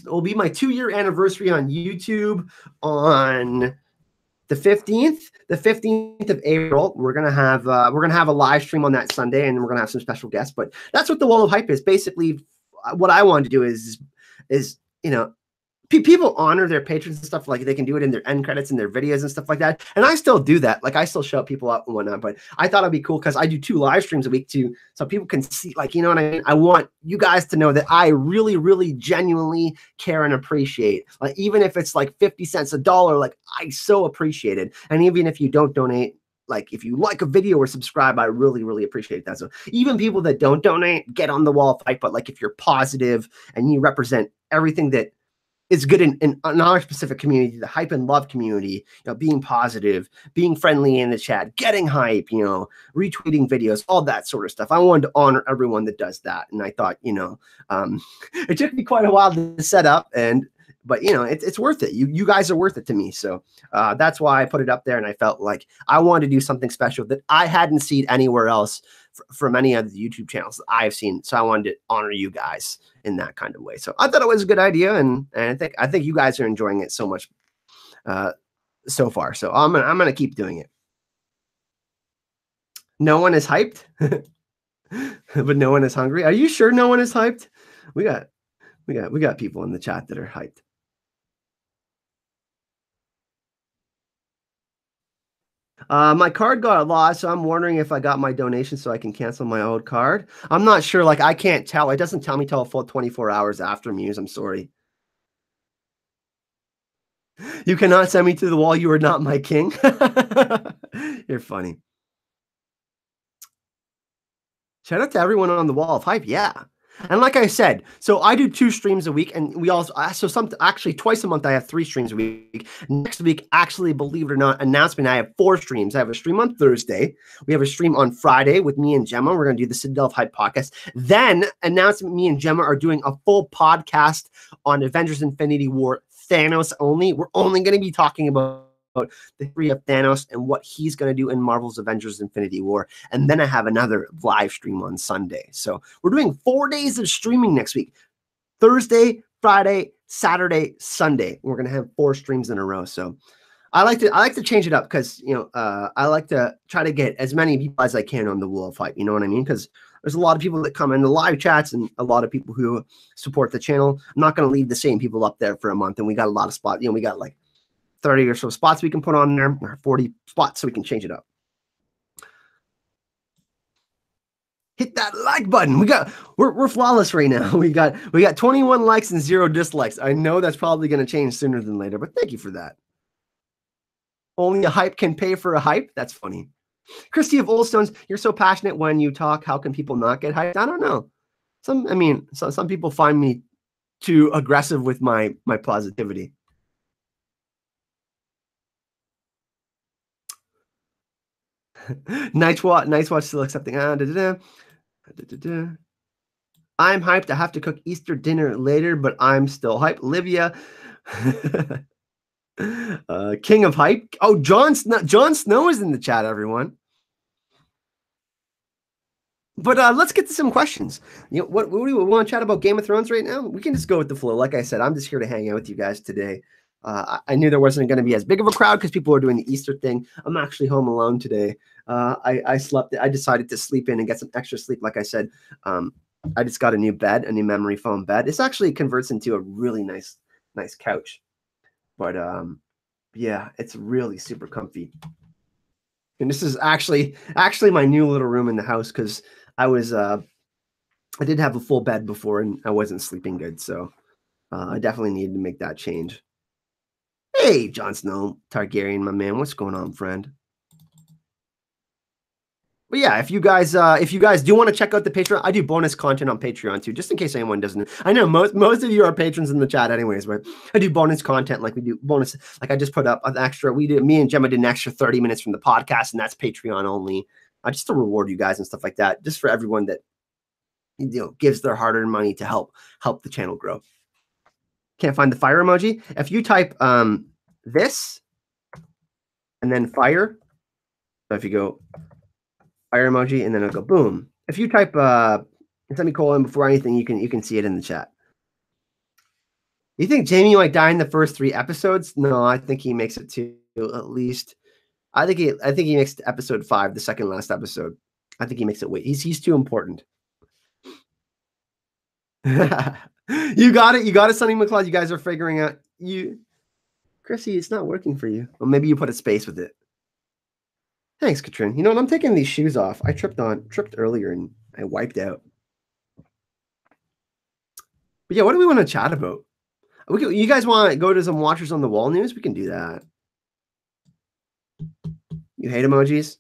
will be my 2-year anniversary on YouTube on the 15th of April. We're gonna have a live stream on that Sunday, and we're gonna have some special guests. But that's what the Wall of Hype is. Basically, what I wanted to do is people honor their patrons and stuff. Like, they can do it in their end credits and their videos and stuff like that. And I still do that. Like, I still shout people out and whatnot. But I thought it'd be cool because I do 2 live streams a week too, so people can see, like, what I mean? I want you guys to know that I really, really genuinely care and appreciate. Like, even if it's like 50 cents, $1, like, I so appreciate it. And even if you don't donate, like if you like a video or subscribe, I really, really appreciate that. So even people that don't donate, get on the wall of hype. But like if you're positive and you represent everything that is good in our specific community, the hype and love community, being positive, being friendly in the chat, getting hype, retweeting videos, all that sort of stuff. I wanted to honor everyone that does that. And I thought, it took me quite a while to set up, but it's worth it. You guys are worth it to me. So that's why I put it up there. And I felt like I wanted to do something special that I hadn't seen anywhere else from any of the YouTube channels that I've seen. So I wanted to honor you guys in that kind of way. So I thought it was a good idea, and I think you guys are enjoying it so much so far. So I'm gonna keep doing it. No one is hyped, but no one is hungry. Are you sure no one is hyped? We got people in the chat that are hyped. My card got lost, so I'm wondering if I got my donation so I can cancel my old card. I'm not sure. Like, I can't tell. It doesn't tell me till a full 24 hours after, Muse. I'm sorry. You cannot send me to the wall. You are not my king. You're funny. Shout out to everyone on the wall of hype. Yeah. And like I said, so I do 2 streams a week, and we also, actually twice a month, I have 3 streams a week. Next week, actually, believe it or not, announcement, I have 4 streams. I have a stream on Thursday. We have a stream on Friday with me and Gemma. We're going to do the Citadel of Hype podcast. Then announcement, me and Gemma are doing a full podcast on Avengers Infinity War, Thanos only. We're only going to be talking about the history of Thanos and what he's going to do in Marvel's Avengers Infinity War. And then I have another live stream on Sunday. So we're doing 4 days of streaming next week. Thursday, Friday, Saturday, Sunday. We're going to have 4 streams in a row. So I like to change it up because, I like to try to get as many people as I can on the Wall of Hype. You know what I mean? Because there's a lot of people that come in the live chats and a lot of people who support the channel. I'm not going to leave the same people up there for a month. And we got a lot of spots. We got like 30 or so spots we can put on there, or 40 spots, so we can change it up. Hit that like button. We're flawless right now. We got 21 likes and 0 dislikes. I know that's probably going to change sooner than later, but thank you for that. Only a hype can pay for a hype. That's funny. Christy of Oldstones, you're so passionate when you talk. How can people not get hyped? I don't know. Some people find me too aggressive with my positivity. Nice watch still accepting. I'm hyped. I have to cook Easter dinner later, but I'm still hyped. Livia, King of Hype. Oh, Jon Snow is in the chat, everyone. But let's get to some questions. What do we want to chat about? Game of Thrones right now? We can just go with the flow. Like I said, I'm just here to hang out with you guys today. I knew there wasn't going to be as big of a crowd because people are doing the Easter thing. I'm actually home alone today. I slept. I decided to sleep in and get some extra sleep. Like I said, I just got a new bed, a new memory foam bed. This actually converts into a really nice couch. But yeah, it's really super comfy. And this is actually my new little room in the house because I did have a full bed before and I wasn't sleeping good. So I definitely needed to make that change. Hey, Jon Snow, Targaryen, my man. What's going on, friend? But yeah, if you guys do want to check out the Patreon, I do bonus content on Patreon too, just in case anyone doesn't. I know most of you are patrons in the chat anyways, but I do bonus content like we do bonus. Like I just put up an extra. Me and Gemma did an extra 30 minutes from the podcast, and that's Patreon only. Just to reward you guys and stuff like that, just for everyone that gives their hard-earned money to help the channel grow. Can't find the fire emoji. If you type this and then fire, so if you go fire emoji and then it'll go boom. If you type semicolon before anything, you can see it in the chat. You think Jamie might die in the first 3 episodes? No, I think he makes it to at least. I think he makes it to episode 5, the second last episode. I think he makes it. Wait, he's too important. You got it, Sonny McCloud. You guys are figuring out Chrissy, it's not working for you. Well, maybe you put a space with it. Thanks, Katrin. You know what? I'm taking these shoes off. I tripped earlier and I wiped out. But yeah, what do we want to chat about? You guys want to go to some Watchers on the Wall news? We can do that. You hate emojis?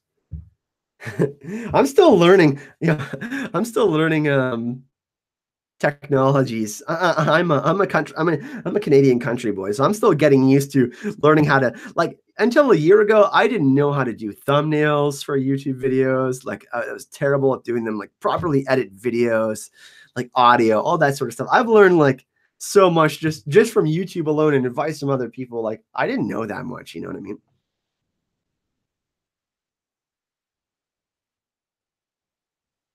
I'm still learning. Yeah, I'm still learning technologies. I'm a Canadian country boy, so I'm still getting used to learning how to like. Until a year ago, I didn't know how to do thumbnails for YouTube videos. Like I was terrible at doing them, like properly edit videos, like audio, all that sort of stuff. I've learned like so much just from YouTube alone and advice from other people. Like I didn't know that much. You know what I mean?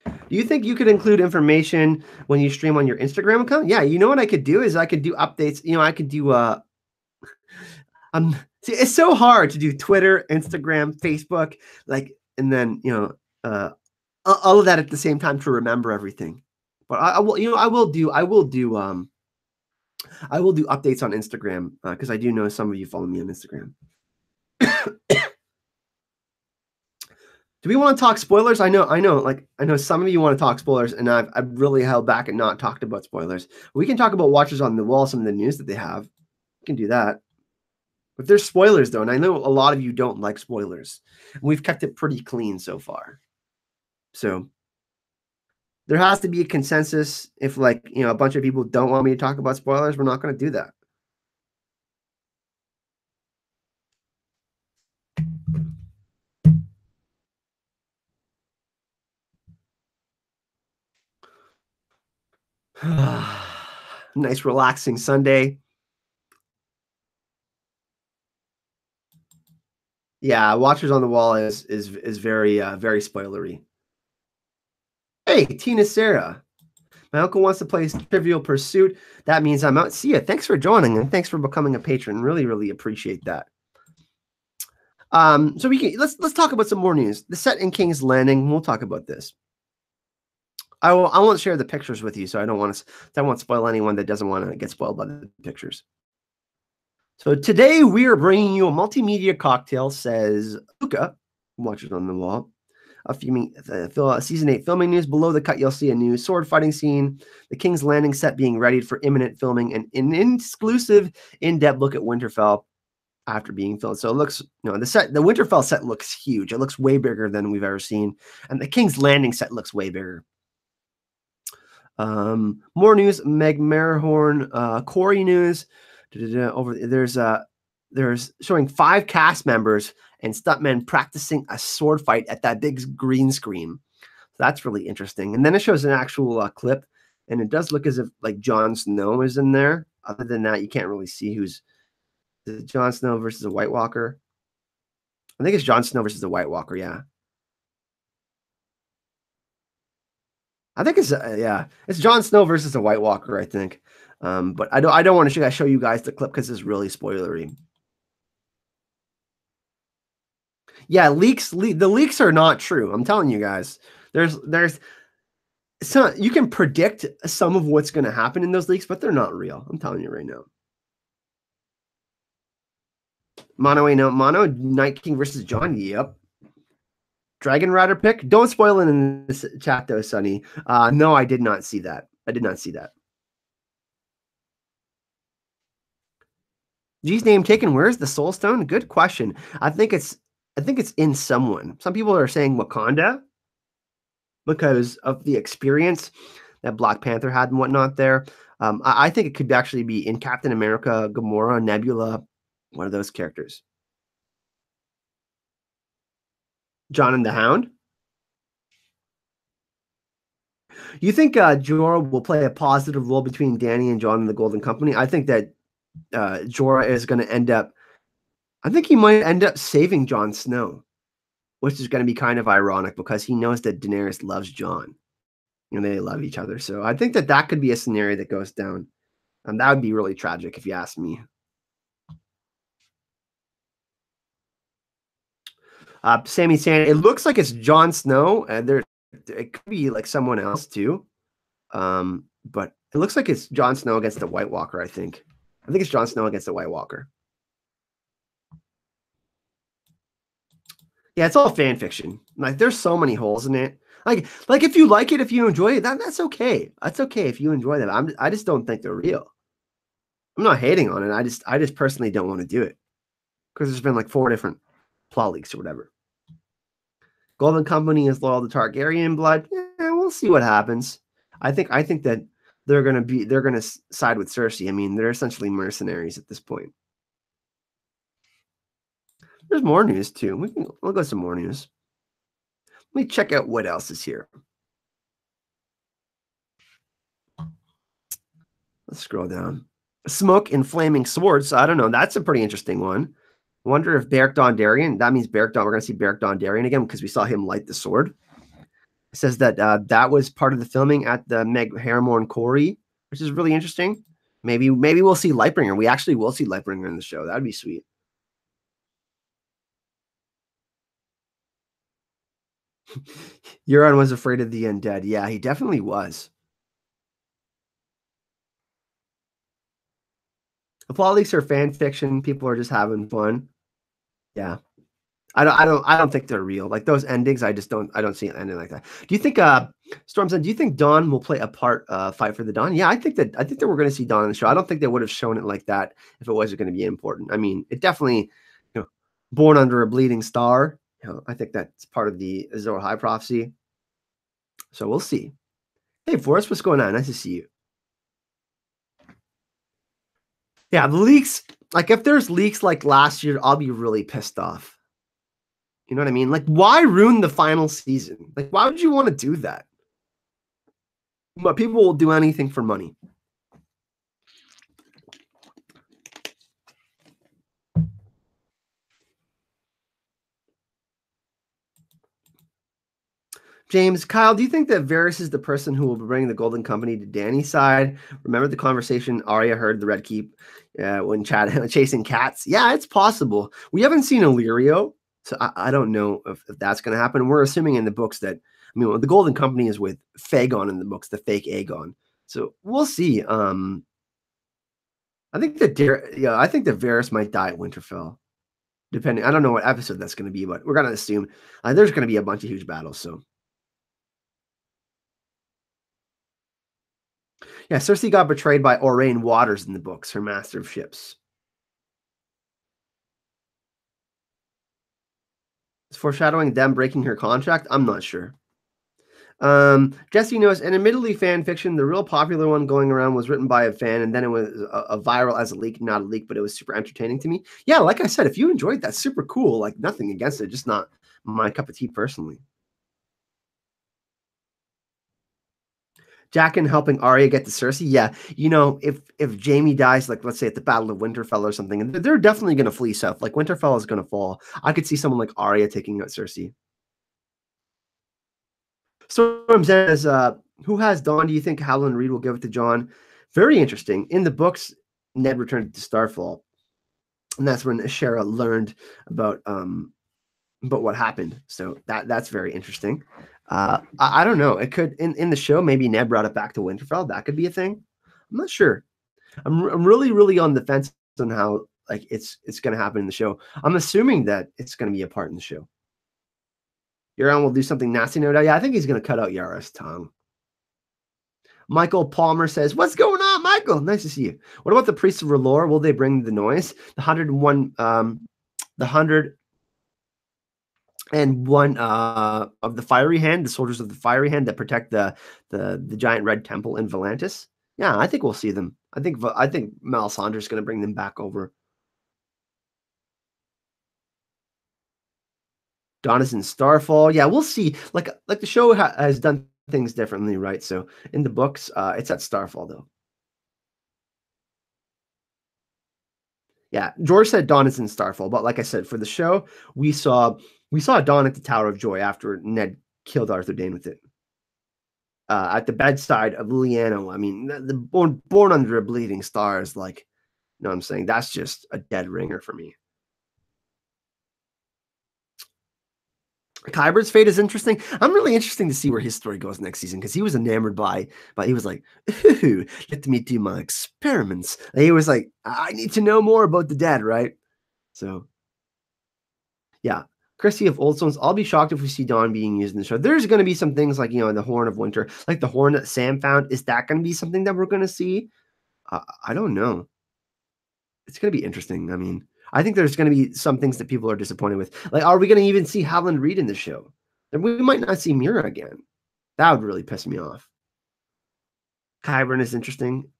Do you think you could include information when you stream on your Instagram account? Yeah, you know what I could do is I could do updates. You know, I could do see, it's so hard to do Twitter, Instagram, Facebook, like, and then all of that at the same time to remember everything. But I will, I will do updates on Instagram because I do know some of you follow me on Instagram. Do we want to talk spoilers? I know some of you want to talk spoilers, and I've really held back and not talked about spoilers. We can talk about Watchers on the Wall, some of the news that they have. We can do that. But there's spoilers though, and I know a lot of you don't like spoilers. And we've kept it pretty clean so far. So there has to be a consensus. If like, a bunch of people don't want me to talk about spoilers, we're not going to do that. Nice relaxing Sunday. Yeah, Watchers on the Wall is very very spoilery. Hey, Tina Sarah. My uncle wants to play Trivial Pursuit. That means I'm out. See ya. Thanks for joining and thanks for becoming a patron. Really, really appreciate that. So let's talk about some more news. The set in King's Landing. We'll talk about this. I won't share the pictures with you, so I won't spoil anyone that doesn't want to get spoiled by the pictures. So today we are bringing you a multimedia cocktail, says Luca, Watchers on the Wall. Season 8 filming news. Below the cut, you'll see a new sword fighting scene, the King's Landing set being readied for imminent filming, and an exclusive in-depth look at Winterfell after being filmed. So it looks, the Winterfell set looks huge. It looks way bigger than we've ever seen. And the King's Landing set looks way bigger. More news, Meg Merhorn, Corey news. There's showing 5 cast members and stuntmen practicing a sword fight at that big green screen. So that's really interesting. And then it shows an actual clip, and it does look as if like Jon Snow is in there. Other than that, you can't really see who's Jon Snow versus a White Walker. I think it's Jon Snow versus a White Walker. Yeah. I think it's Jon Snow versus a White Walker, I think. But I don't want to show you guys the clip because it's really spoilery. Yeah, the leaks are not true. I'm telling you guys. There's you can predict some of what's going to happen in those leaks, but they're not real. I'm telling you right now. Mono, Night King versus Jon. Yep. Dragon Rider pick. Don't spoil it in this chat though, Sonny. No, I did not see that. I did not see that. G's name taken. Where's the Soul Stone? Good question. I think it's in someone. Some people are saying Wakanda because of the experience that Black Panther had and whatnot there. I think it could actually be in Captain America, Gamora, Nebula, one of those characters. Jon and the Hound. You think Jorah will play a positive role between Dany and Jon and the Golden Company? I think that Jorah is going to end up. I think he might end up saving Jon Snow, which is going to be kind of ironic because he knows that Daenerys loves Jon. They love each other. So I think that could be a scenario that goes down. And that would be really tragic if you ask me. Sammy saying it looks like it's Jon Snow, and it could be like someone else too. But it looks like it's Jon Snow against the White Walker, I think. I think it's Jon Snow against the White Walker. Yeah, it's all fan fiction. Like there's so many holes in it. Like if you like it, if you enjoy it, that's okay. That's okay if you enjoy them. I just don't think they're real. I'm not hating on it. I just personally don't want to do it because there's been like 4 different plot leaks or whatever. Golden Company is loyal to Targaryen blood. Yeah, we'll see what happens. I think that they're gonna side with Cersei. I mean, they're essentially mercenaries at this point. There's more news too. We'll go some more news. Let me check out what else is here. Let's scroll down. Smoke and flaming swords. I don't know. That's a pretty interesting one. Wonder if Beric Dondarrion. That means Beric Don. We're gonna see Beric Dondarrion again because we saw him light the sword. It says that that was part of the filming at the Meg Haremorn Quarry, which is really interesting. Maybe we'll see Lightbringer. We actually will see Lightbringer in the show. That'd be sweet. Euron was afraid of the undead. Yeah, he definitely was. If all these are fan fiction, people are just having fun. Yeah. I don't think they're real. Like those endings, I don't see an ending like that. Do you think Storm said, do you think Dawn will play a part fight for the Dawn? Yeah, I think that we're gonna see Dawn in the show. I don't think they would have shown it like that if it wasn't gonna be important. I mean, it definitely, born under a bleeding star. I think that's part of the Azor High prophecy. So we'll see. Hey Forrest, what's going on? Nice to see you. Yeah, the leaks, like if there's leaks like last year, I'll be really pissed off. You know what I mean? Like, why ruin the final season? Like, why would you want to do that? But people will do anything for money. James, Kyle, do you think that Varys is the person who will bring the Golden Company to Dany's side? Remember the conversation Arya heard the Red Keep when chasing cats? Yeah, it's possible. We haven't seen Illyrio, so I don't know if that's going to happen. We're assuming in the books that, I mean, the Golden Company is with Fagon in the books, the fake Aegon. So we'll see. I think that Varys might die at Winterfell. Depending, I don't know what episode that's going to be, but we're going to assume there's going to be a bunch of huge battles. So. Yeah, Cersei got betrayed by Oraine Waters in the books, her master of ships. Is foreshadowing them breaking her contract? I'm not sure. Jesse knows, and admittedly fan fiction, the real popular one going around was written by a fan, and then it was a viral as a leak, not a leak, but it was super entertaining to me. Yeah, like I said, if you enjoyed that, super cool. Like nothing against it, just not my cup of tea personally. Jaqen helping Arya get to Cersei. Yeah, if Jaime dies, like let's say at the Battle of Winterfell or something, and they're definitely going to flee south. Like Winterfell is going to fall. I could see someone like Arya taking out Cersei. Storm says, "Who has Dawn? Do you think Howland Reed will give it to Jon?" Very interesting. In the books, Ned returned to Starfall, and that's when Shara learned about what happened. So that's very interesting. I don't know. It could in the show maybe Ned brought it back to Winterfell. That could be a thing. I'm not sure. I'm really on the fence on how like it's going to happen in the show. I'm assuming that it's going to be a part in the show. Euron will do something nasty, no doubt. Yeah, I think he's going to cut out Yara's tongue. Michael Palmer says, "What's going on, Michael? Nice to see you. What about the priests of R'hllor? Will they bring the noise? The 101, the 101 of the Fiery Hand, the soldiers of the Fiery Hand that protect the giant red temple in Volantis. Yeah, I think we'll see them. I think Melisandre's going to bring them back over. Dawn is in Starfall. Yeah, we'll see. Like the show has done things differently, right? So in the books, it's at Starfall though. Yeah, George said Dawn is in Starfall, but like I said, for the show, we saw Dawn at the Tower of Joy after Ned killed Arthur Dayne with it. At the bedside of Lyanna. I mean, the born under a bleeding star is like, you know what I'm saying? That's just a dead ringer for me. Kyber's fate is interesting. I'm really interested to see where his story goes next season because he was enamored by he was like, ooh, let me do my experiments. And he was like, I need to know more about the dead, right? So, yeah. Chrissy of Old Stones, I'll be shocked if we see Dawn being used in the show. There's going to be some things like, the Horn of Winter, like the horn that Sam found. Is that going to be something that we're going to see? I don't know. It's going to be interesting. I mean, I think there's going to be some things that people are disappointed with. Like, are we going to even see Howland Reed in the show? then we might not see Mira again. That would really piss me off. Kyburn is interesting.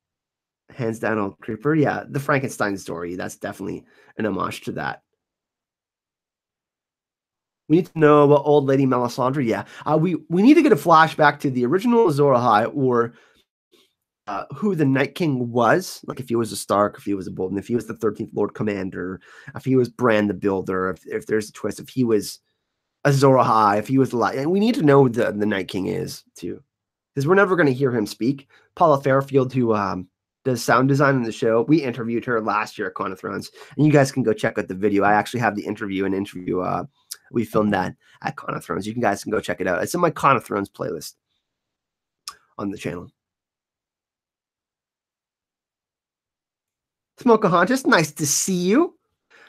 Hands down, old creeper. Yeah, the Frankenstein story. That's definitely an homage to that. We need to know about old lady Melisandre. Yeah, we need to get a flashback to the original Azor Ahai, or who the Night King was. Like if he was a Stark, if he was a Bolton, if he was the 13th Lord Commander, if he was Bran the Builder, if there's a twist, if he was Azor Ahai, if he was the light. And we need to know who the Night King is too, because we're never going to hear him speak. Paula Fairfield, who does sound design in the show, we interviewed her last year at Con of Thrones, and you guys can go check out the video. I actually have the interview. We filmed that at Con of Thrones. You guys can go check it out. It's in my Con of Thrones playlist on the channel. Smokahontas, nice to see you.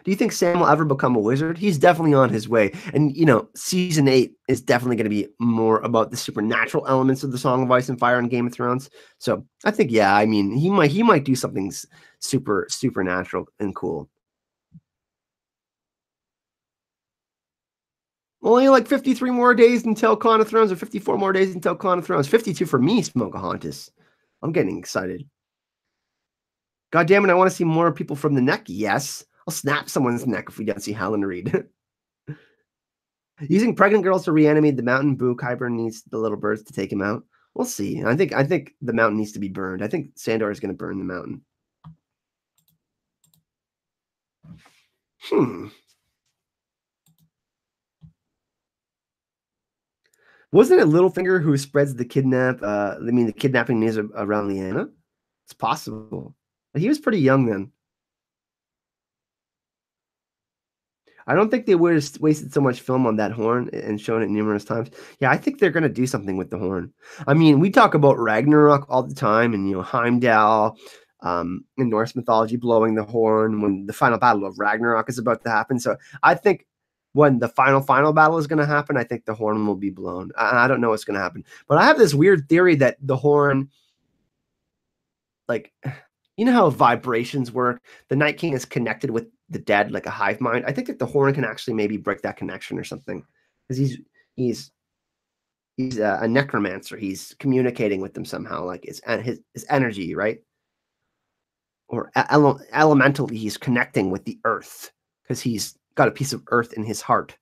Do you think Sam will ever become a wizard? He's definitely on his way. And, season 8 is definitely going to be more about the supernatural elements of the Song of Ice and Fire and Game of Thrones. So I think, yeah, I mean, he might do something supernatural and cool. Only like 53 more days until Con of Thrones, or 54 more days until Con of Thrones. 52 for me, Smokahontas. I'm getting excited. God damn it, I want to see more people from the neck. Yes. I'll snap someone's neck if we don't see Helen Reed. Using pregnant girls to reanimate the mountain. Boo, Kyburn needs the little birds to take him out. We'll see. I think the mountain needs to be burned. I think Sandor is going to burn the mountain. Wasn't it Littlefinger who spreads the the kidnapping news around Lyanna? It's possible. But he was pretty young then. I don't think they would have wasted so much film on that horn and shown it numerous times. Yeah, I think they're going to do something with the horn. I mean, we talk about Ragnarok all the time, and Heimdall in Norse mythology blowing the horn when the final battle of Ragnarok is about to happen. So I think when the final battle is going to happen, I think the horn will be blown. I don't know what's going to happen, but I have this weird theory that the horn, like, you know how vibrations work? The Night King is connected with the dead like a hive mind. I think that the horn can actually maybe break that connection or something, because he's a necromancer. He's communicating with them somehow, like his energy, right? Or elementally, he's connecting with the earth because he's got a piece of earth in his heart.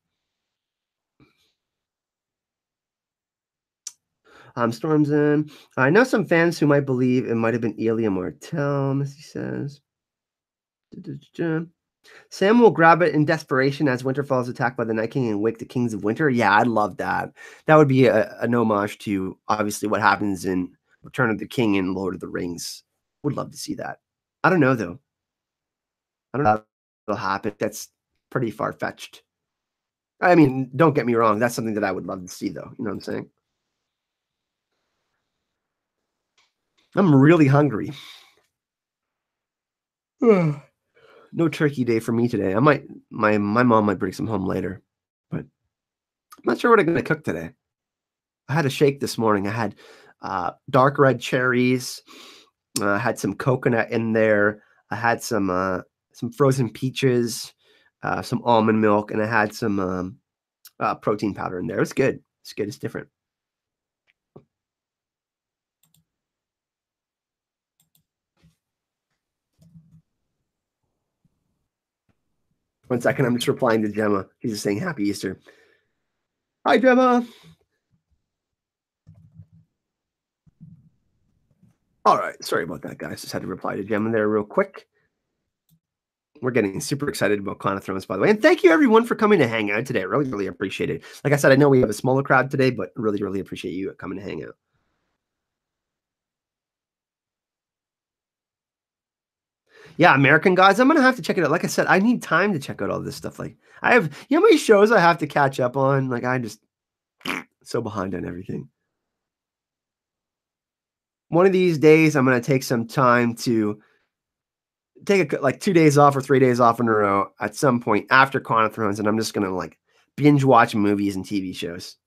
Storms in. I know some fans who might believe it might have been Elia Martell, Missy says. Sam will grab it in desperation as Winterfell is attacked by the Night King and wake the Kings of Winter. Yeah, I'd love that. That would be an homage to, obviously, what happens in Return of the King and Lord of the Rings. Would love to see that. I don't know, though. I don't know if it'll happen. That's pretty far-fetched. I mean, don't get me wrong. That's something that I would love to see, though. You know what I'm saying? I'm really hungry. No turkey day for me today. My mom might bring some home later, but I'm not sure what I'm going to cook today. I had a shake this morning. I had dark red cherries. I had some coconut in there. I had some frozen peaches, some almond milk, and I had some protein powder in there. It's good. It's good. It's different. One second. I'm just replying to Gemma. She's just saying Happy Easter. Hi, Gemma. All right. Sorry about that, guys. Just had to reply to Gemma there real quick. We're getting super excited about Con of Thrones, by the way. And thank you, everyone, for coming to hang out today. I really, really appreciate it. Like I said, I know we have a smaller crowd today, but really, really appreciate you coming to hang out. Yeah, American Gods. I'm going to have to check it out. Like I said, I need time to check out all this stuff. Like, I have, how many shows I have to catch up on? Like, I just so behind on everything. One of these days, I'm going to take some time to take like 2 days off or 3 days off in a row at some point after Con of Thrones, and I'm just going to like binge watch movies and TV shows.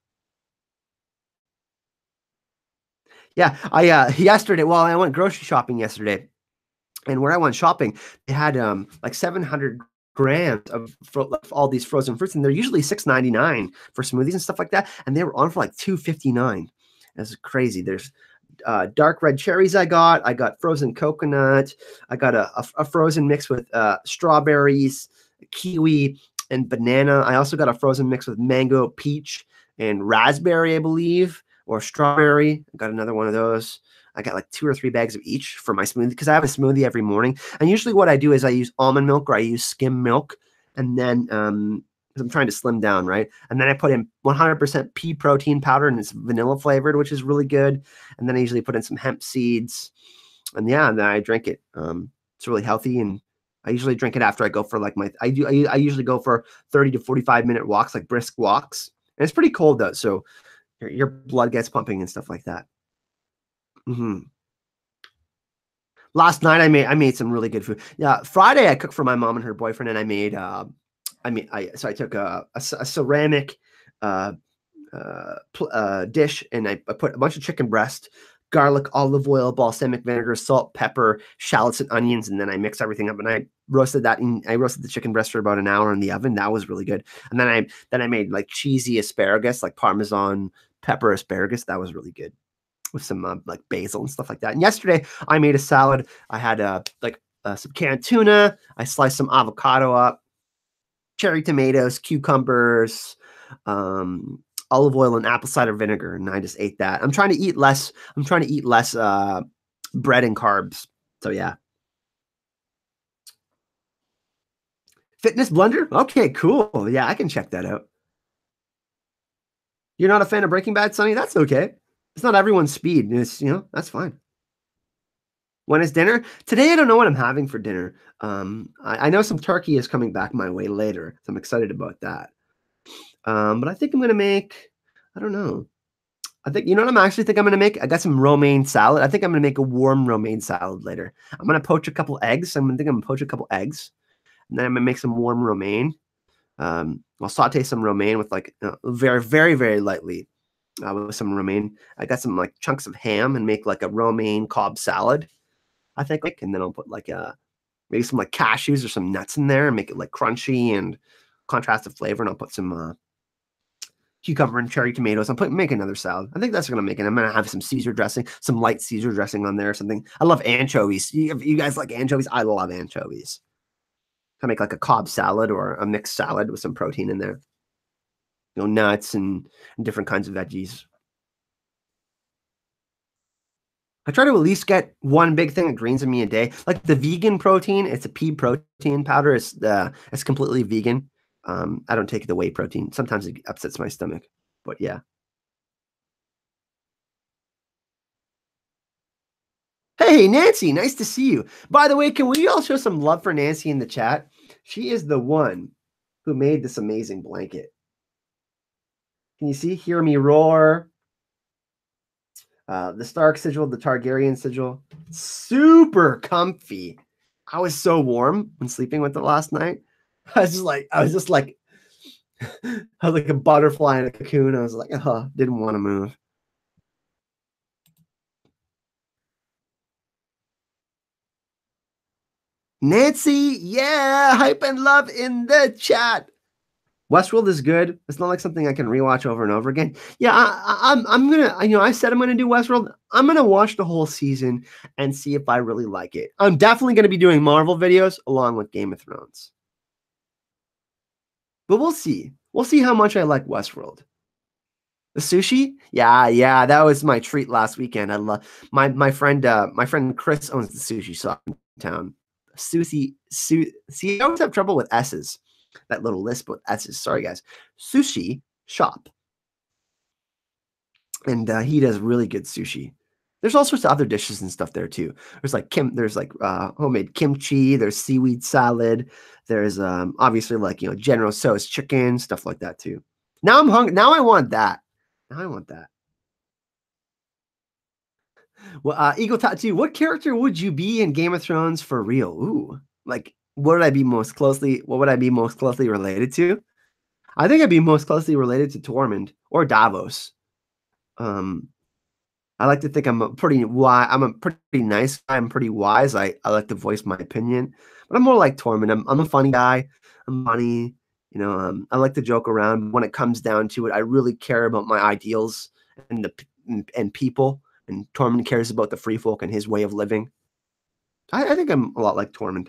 Yeah, I yesterday, well, I went grocery shopping yesterday, and where I went shopping, they had like 700 grams of all these frozen fruits, and they're usually $6.99 for smoothies and stuff like that, and they were on for like $2.59. That's crazy. There's dark red cherries I got frozen coconut. I got a frozen mix with strawberries, kiwi, and banana. I also got a frozen mix with mango, peach, and raspberry, I believe, or strawberry. I got another one of those. I got like 2 or 3 bags of each for my smoothie because I have a smoothie every morning. And usually what I do is I use almond milk or I use skim milk. And then I'm trying to slim down, right? And then I put in 100% pea protein powder, and it's vanilla flavored, which is really good. And then I usually put in some hemp seeds. And yeah, and then I drink it. It's really healthy, and I usually drink it after I go for like I usually go for 30 to 45-minute walks, like brisk walks. And it's pretty cold though, so your blood gets pumping and stuff like that. Last night I made some really good food. Yeah, Friday I cooked for my mom and her boyfriend, and I took a ceramic dish, and I put a bunch of chicken breast, garlic, olive oil, balsamic vinegar, salt, pepper, shallots, and onions, and then I mixed everything up, and I roasted the chicken breast for about an hour in the oven. That was really good. And then I made like cheesy asparagus, like Parmesan pepper asparagus. That was really good with some like basil and stuff like that. And yesterday I made a salad. I had some canned tuna. I sliced some avocado up, cherry tomatoes, cucumbers, olive oil, and apple cider vinegar, and I just ate that. I'm trying to eat less. Bread and carbs. So yeah. Fitness blender. Okay, cool. Yeah, I can check that out. You're not a fan of Breaking Bad, Sonny? That's okay. It's not everyone's speed. It's, that's fine. When is dinner? Today, I don't know what I'm having for dinner. I know some turkey is coming back my way later, so I'm excited about that. But I think I'm going to make, I don't know. I think, you know what I'm actually think I'm going to make? I got some romaine salad. I think I'm going to make a warm romaine salad later. I'm going to poach a couple eggs. I'm going to poach a couple eggs. And then I'm going to make some warm romaine. I'll saute some romaine with like very, very, very lightly with some romaine. I got some like chunks of ham and make like a romaine Cobb salad, I think. And then I'll put like maybe some like cashews or some nuts in there and make it like crunchy and contrast the flavor. And I'll put some cucumber and cherry tomatoes. Make another salad. I think that's gonna make it. I'm gonna have some Caesar dressing, some light Caesar dressing on there or something. I love anchovies. You guys like anchovies? I love anchovies. I make like a Cobb salad or a mixed salad with some protein in there. Nuts and different kinds of veggies. I try to at least get one big thing of greens in me a day. Like the vegan protein, it's a pea protein powder. It's completely vegan. I don't take the whey protein. Sometimes it upsets my stomach, but yeah. Hey, Nancy, nice to see you. By the way, can we all show some love for Nancy in the chat? She is the one who made this amazing blanket. Can you see? Hear me roar. The Stark sigil, the Targaryen sigil. Super comfy. I was so warm when sleeping with it last night. I was just like a butterfly in a cocoon. I was like, didn't want to move. Nancy, yeah, hype and love in the chat. Westworld is good. It's not like something I can rewatch over and over again. Yeah, I'm gonna, I said I'm gonna do Westworld. I'm gonna watch the whole season and see if I really like it. I'm definitely gonna be doing Marvel videos along with Game of Thrones. But we'll see. We'll see how much I like Westworld. The sushi? Yeah, that was my treat last weekend. I love my friend Chris owns the sushi shop in town. See, I always have trouble with S's. That little lisp with S's. Sorry, guys. Sushi shop. And he does really good sushi. There's all sorts of other dishes and stuff there too. There's like homemade kimchi. There's seaweed salad. There's obviously like General Tso's chicken, stuff like that too. Now I'm hungry. Now I want that. Well, Eagle Tattoo, what character would you be in Game of Thrones for real? Ooh, like what would I be most closely related to? I think I'd be most closely related to Tormund or Davos. I like to think I'm a pretty nice guy. I'm pretty wise. I like to voice my opinion, but I'm more like Tormund. I'm a funny guy. I'm funny. I like to joke around. When it comes down to it, I really care about my ideals and and people. And Tormund cares about the free folk and his way of living. I think I'm a lot like Tormund.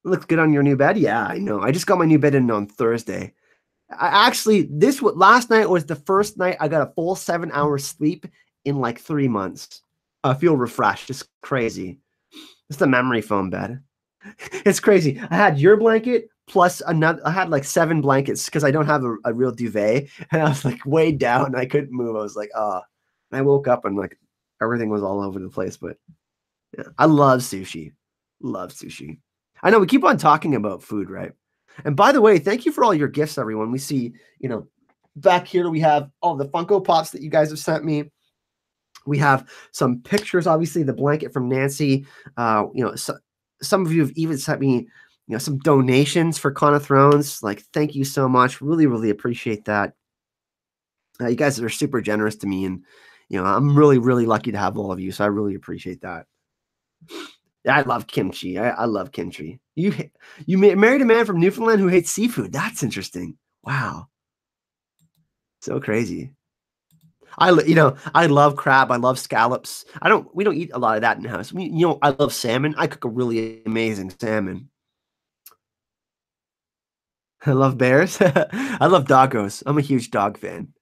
Looks good on your new bed. Yeah, I know. I just got my new bed in on Thursday. I actually last night was the first night I got a full 7 hours sleep in like 3 months. I feel refreshed. It's crazy. It's the memory foam bed. It's crazy. I had your blanket plus another. I had like 7 blankets because I don't have a real duvet, and I was like way down. And I couldn't move. I was like, oh. And I woke up and like everything was all over the place. But yeah, I love sushi. Love sushi. I know we keep on talking about food, right? And by the way, thank you for all your gifts, everyone. We see, back here we have all the Funko Pops that you guys have sent me. We have some pictures, obviously the blanket from Nancy. Some of you have even sent me, some donations for Con of Thrones. Like, thank you so much. Really, really appreciate that. You guys are super generous to me, and I'm really, really lucky to have all of you. So I really appreciate that. Yeah, I love kimchi. I love kimchi. You married a man from Newfoundland who hates seafood. That's interesting. Wow, so crazy. I love crab. I love scallops. We don't eat a lot of that in the house. I love salmon. I cook a really amazing salmon. I love bears. I love doggos. I'm a huge dog fan.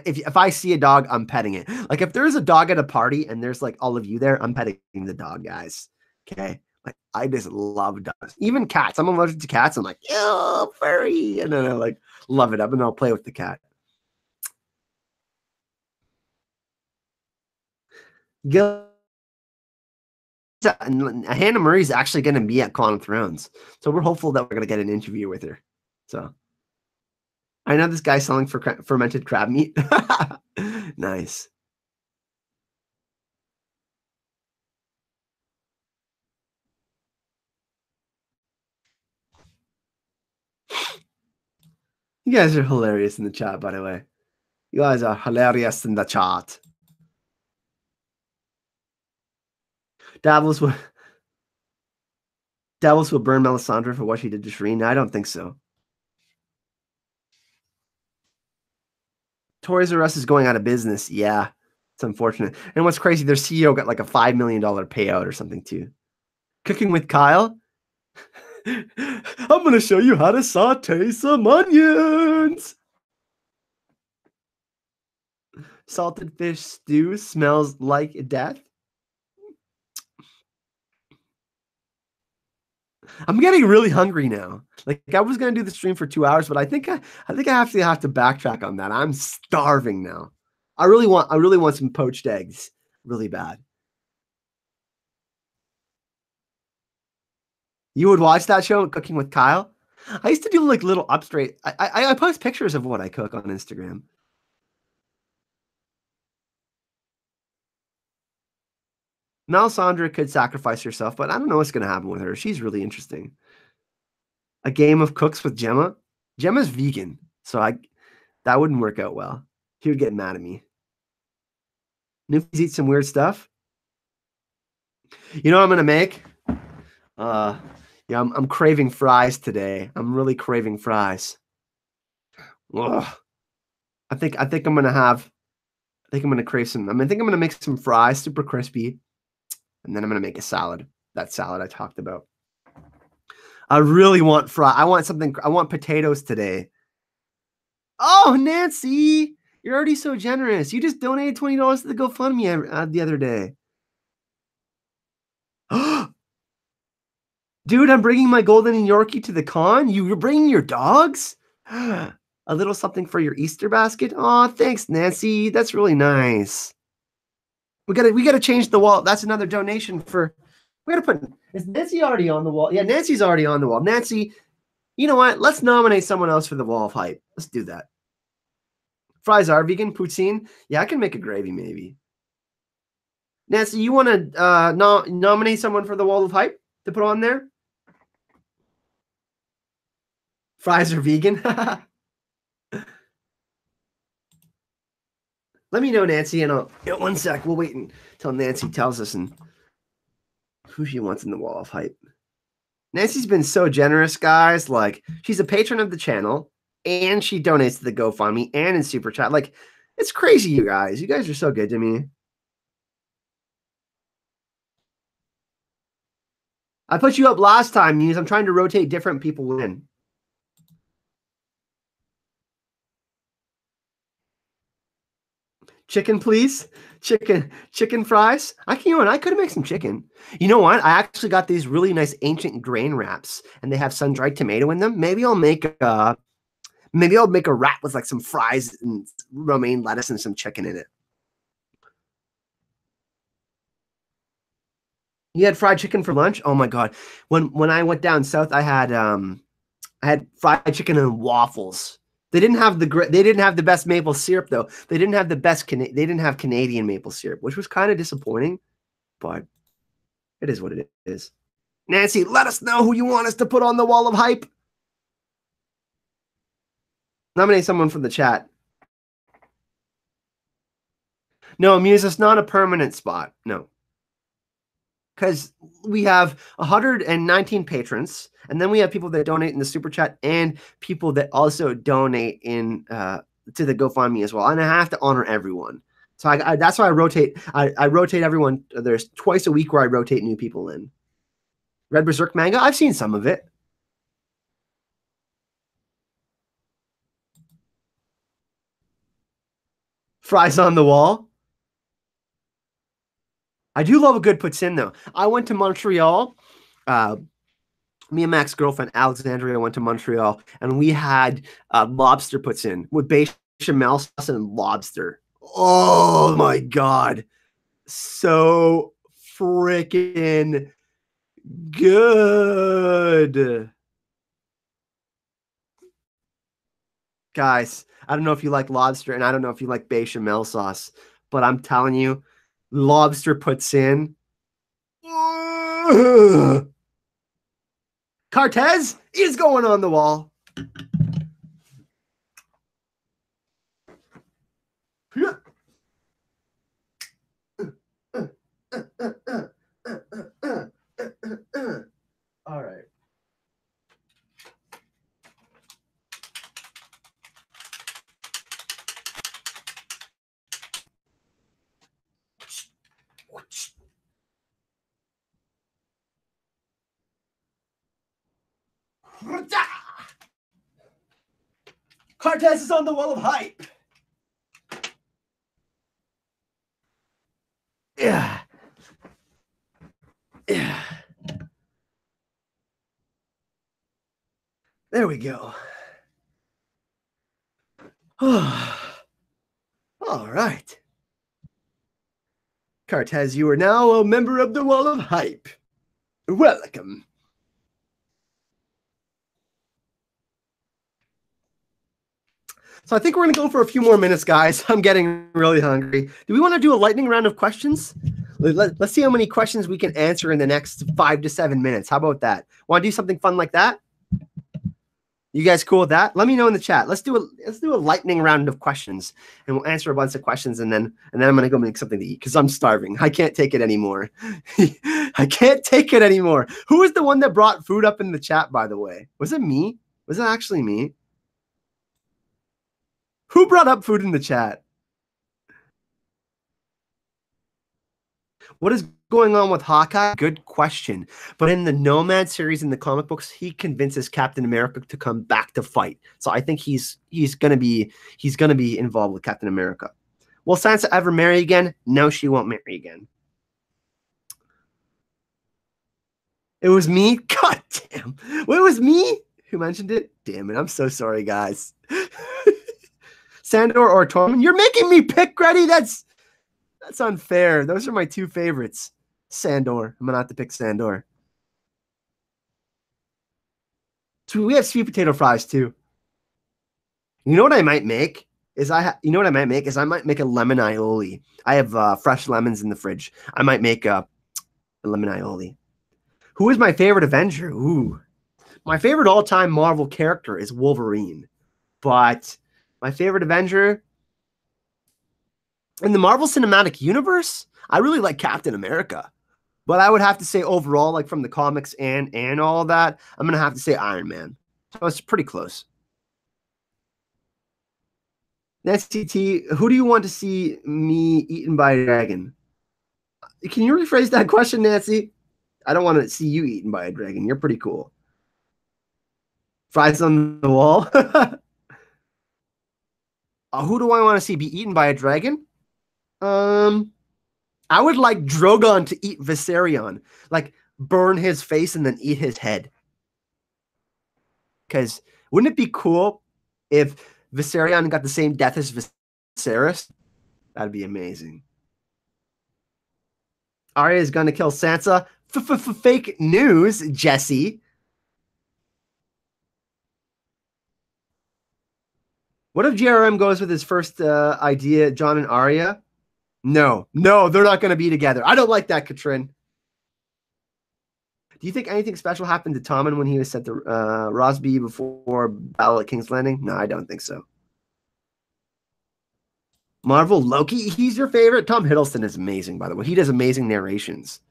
If I see a dog, I'm petting it. Like if there's a dog at a party and there's like all of you there, I'm petting the dog, guys. Okay. Like I just love dogs. Even cats. I'm allergic to cats. I'm like, oh, furry. And then I like love it up and I'll play with the cat. Gil Hannah Murray's actually going to be at Con of Thrones. So we're hopeful that we're going to get an interview with her. So I know this guy's selling for fermented crab meat. Nice. You guys are hilarious in the chat, by the way. You guys are hilarious in the chat. Davos will burn Melisandre for what she did to Shireen. No, I don't think so. Toys R Us is going out of business. Yeah, it's unfortunate. And what's crazy, their CEO got like a $5 million payout or something too. Cooking with Kyle. I'm going to show you how to saute some onions. Salted fish stew smells like death. I'm getting really hungry now. Like I was gonna do the stream for 2 hours, but I think I have to backtrack on that. I'm starving now. I really want some poached eggs, really bad. You would watch that show, Cooking with Kyle? I used to do like little upstraight. I post pictures of what I cook on Instagram. Melisandre could sacrifice herself, but I don't know what's gonna happen with her. She's really interesting. A game of cooks with Gemma. Gemma's vegan, so that wouldn't work out well. He would get mad at me. Noofies eat some weird stuff. You know what I'm gonna make? Yeah, I'm craving fries today. I'm really craving fries. Ugh. I think I'm gonna crave some. I think I'm gonna make some fries, super crispy, and then I'm gonna make a salad. That salad I talked about. I really want I want potatoes today. Oh, Nancy, you're already so generous. You just donated $20 to the GoFundMe the other day. Dude, I'm bringing my golden Yorkie to the con. You're bringing your dogs? A little something for your Easter basket? Oh, thanks, Nancy. That's really nice. We gotta change the wall. That's another donation for. We gotta put. Is Nancy already on the wall? Yeah, Nancy's already on the wall. Nancy, you know what? Let's nominate someone else for the wall of hype. Let's do that. Fries are vegan. Poutine. Yeah, I can make a gravy maybe. Nancy, you want to nominate someone for the wall of hype to put on there? Fries are vegan. Let me know, Nancy, and I'll. One sec. We'll wait until Nancy tells us and who she wants in the wall of hype. Nancy's been so generous, guys. Like, she's a patron of the channel, and she donates to the GoFundMe and in Super Chat. Like, it's crazy, you guys. You guys are so good to me. I put you up last time, Muse. I'm trying to rotate different people in. Chicken, please. Chicken fries. I could make some chicken. You know what? I actually got these really nice ancient grain wraps, and they have sun-dried tomato in them. Maybe I'll make a wrap with like some fries and romaine lettuce and some chicken in it. You had fried chicken for lunch? Oh my god! When I went down south, I had fried chicken and waffles. They didn't have the best maple syrup though. They didn't have the best they didn't have Canadian maple syrup, which was kind of disappointing, but it is what it is. Nancy, let us know who you want us to put on the wall of hype. Nominate someone from the chat. No, Muse, it's not a permanent spot. No. Because we have 119 patrons, and then we have people that donate in the super chat and people that also donate in to the GoFundMe as well. And I have to honor everyone. So that's why I rotate. I rotate everyone. There's twice a week where I rotate new people in. Red Berserk manga. I've seen some of it. Fries on the wall. I do love a good puts in though. I went to Montreal. Me and Mac's girlfriend Alexandria went to Montreal, and we had lobster puts in with bechamel sauce and lobster. Oh my god, so freaking good, guys. I don't know if you like lobster, and I don't know if you like bechamel sauce, but I'm telling you, lobster puts in. Cartez is going on the wall. All right. Cartez is on the wall of hype. Yeah. Yeah. There we go. All right. Cartez, you are now a member of the wall of hype. Welcome. So I think we're going to go for a few more minutes, guys. I'm getting really hungry. Do we want to do a lightning round of questions? Let's see how many questions we can answer in the next 5 to 7 minutes. How about that? Want to do something fun like that? You guys cool with that? Let me know in the chat. Let's do a lightning round of questions, and we'll answer a bunch of questions, and then I'm gonna go make something to eat because I'm starving. I can't take it anymore. I can't take it anymore. Who was the one that brought food up in the chat, by the way? Was it me? Was it actually me? Who brought up food in the chat? What is going on with Hawkeye? Good question. But in the Nomad series in the comic books, he convinces Captain America to come back to fight. So I think he's gonna be involved with Captain America. Will Sansa ever marry again? No, she won't marry again. It was me? God damn. Well, it was me who mentioned it? Damn it. I'm so sorry, guys. Sandor or Tormund? You're making me pick, Grady. That's unfair. Those are my two favorites. Sandor. I'm going to have to pick Sandor. So we have sweet potato fries, too. You know what I might make? I might make a lemon aioli. I have fresh lemons in the fridge. I might make a lemon aioli. Who is my favorite Avenger? Ooh. My favorite all-time Marvel character is Wolverine. But my favorite Avenger in the Marvel Cinematic Universe, I really like Captain America. But I would have to say overall, like from the comics and all that, I'm gonna have to say Iron Man. So it's pretty close. Nancy T, who do you want to see me eaten by a dragon? Can you rephrase that question, Nancy? I don't want to see you eaten by a dragon. You're pretty cool. Fries on the wall. Who do I want to see be eaten by a dragon? I would like Drogon to eat Viserion, like burn his face and then eat his head. Because wouldn't it be cool if Viserion got the same death as Viserys? That'd be amazing. Arya is going to kill Sansa. Fake news, Jesse. What if GRM goes with his first idea, Jon and Arya? No, they're not going to be together. I don't like that, Katrin. Do you think anything special happened to Tommen when he was sent to Rosby before Battle at King's Landing? No, I don't think so. Marvel Loki, he's your favorite? Tom Hiddleston is amazing, by the way. He does amazing narrations.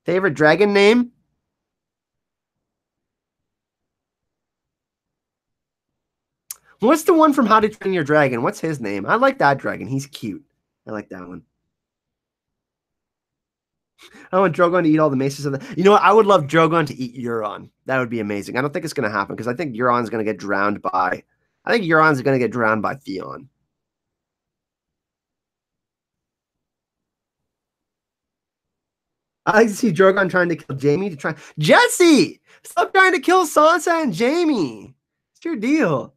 Favorite dragon name? What's the one from How to Train Your Dragon? What's his name? I like that dragon. He's cute. I like that one. I want Drogon to eat all the maces. You know what? I would love Drogon to eat Euron. That would be amazing. I don't think it's going to happen because I think Euron's going to get drowned by... I think Euron's going to get drowned by Theon. I like to see Drogon trying to kill Jaime to try... Jesse! Stop trying to kill Sansa and Jaime. What's your deal?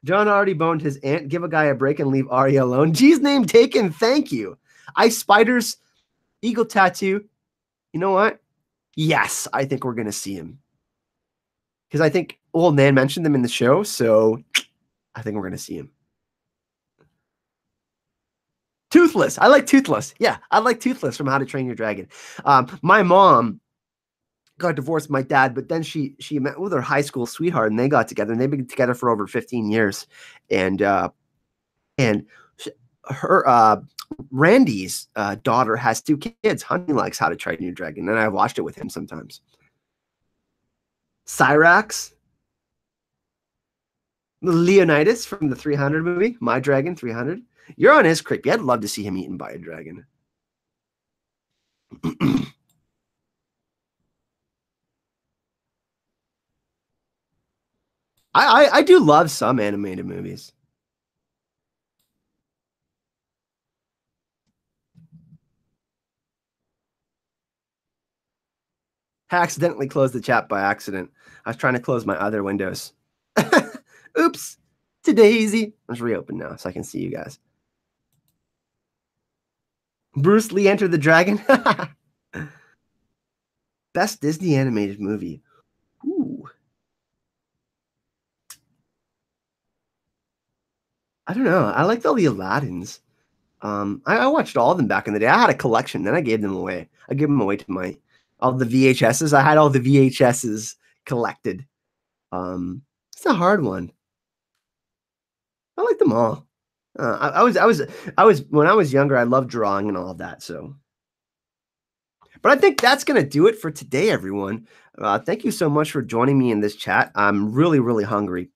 Jon already boned his aunt. Give a guy a break and leave Arya alone. G's name taken. Thank you. Ice Spiders... Eagle tattoo. You know what? Yes, I think we're going to see him. Because I think old Nan mentioned them in the show, so I think we're going to see him. Toothless. I like Toothless. Yeah, I like Toothless from How to Train Your Dragon. My mom got divorced from my dad, but then she met with her high school sweetheart, and they got together, and they've been together for over 15 years. And her Randy's daughter has 2 kids. Honey likes How to Train Your Dragon, and I watched it with him sometimes. Cyrax, Leonidas from the 300 movie, My Dragon 300. Euron is creepy. I'd love to see him eaten by a dragon. I do love some animated movies. I accidentally closed the chat by accident. I was trying to close my other windows. Oops. To Daisy. Let's reopen now so I can see you guys. Bruce Lee Enter the Dragon. Best Disney animated movie. Ooh. I don't know. I liked all the Aladdins. I watched all of them back in the day. I had a collection, then I gave them away. I gave them away to all the VHSs. I had all the VHSs collected. It's a hard one. I like them all. I was when I was younger, I loved drawing and all of that. So, but I think that's gonna do it for today, everyone. Thank you so much for joining me in this chat. I'm really, really hungry.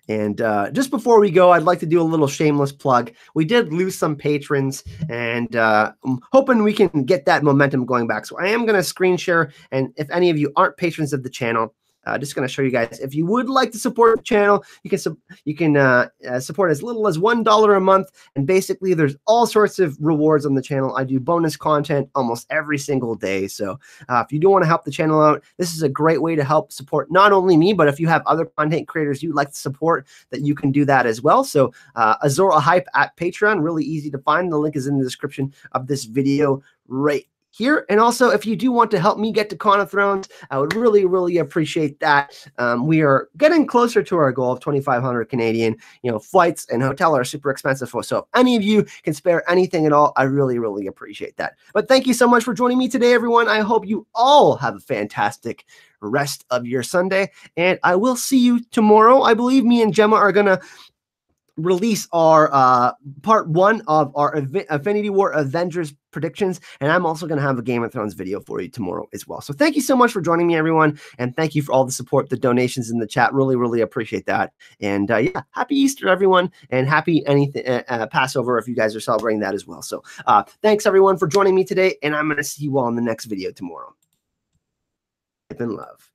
And just before we go, I'd like to do a little shameless plug. We did lose some patrons, and I'm hoping we can get that momentum going back. So I am going to screen share, and if any of you aren't patrons of the channel, just going to show you guys. If you would like to support the channel, you can support as little as $1 a month, and basically there's all sorts of rewards on the channel. I do bonus content almost every single day. So if you do want to help the channel out, this is a great way to help support not only me, but if you have other content creators you'd like to support, that you can do that as well. So Azora Hype at Patreon, really easy to find. The link is in the description of this video right here. And also, if you do want to help me get to Con of Thrones, I would really, really appreciate that. We are getting closer to our goal of 2,500 Canadian. You know, flights and hotel are super expensive. So if any of you can spare anything at all, I really, really appreciate that. But thank you so much for joining me today, everyone. I hope you all have a fantastic rest of your Sunday. And I will see you tomorrow. I believe me and Gemma are going to release our part 1 of our Infinity War Avengers predictions, and I'm also going to have a Game of Thrones video for you tomorrow as well. So thank you so much for joining me, everyone, and thank you for all the support, the donations in the chat. Really, really appreciate that. And yeah, happy Easter, everyone, and happy Passover if you guys are celebrating that as well. So thanks, everyone, for joining me today, and I'm going to see you all in the next video tomorrow. Life and love.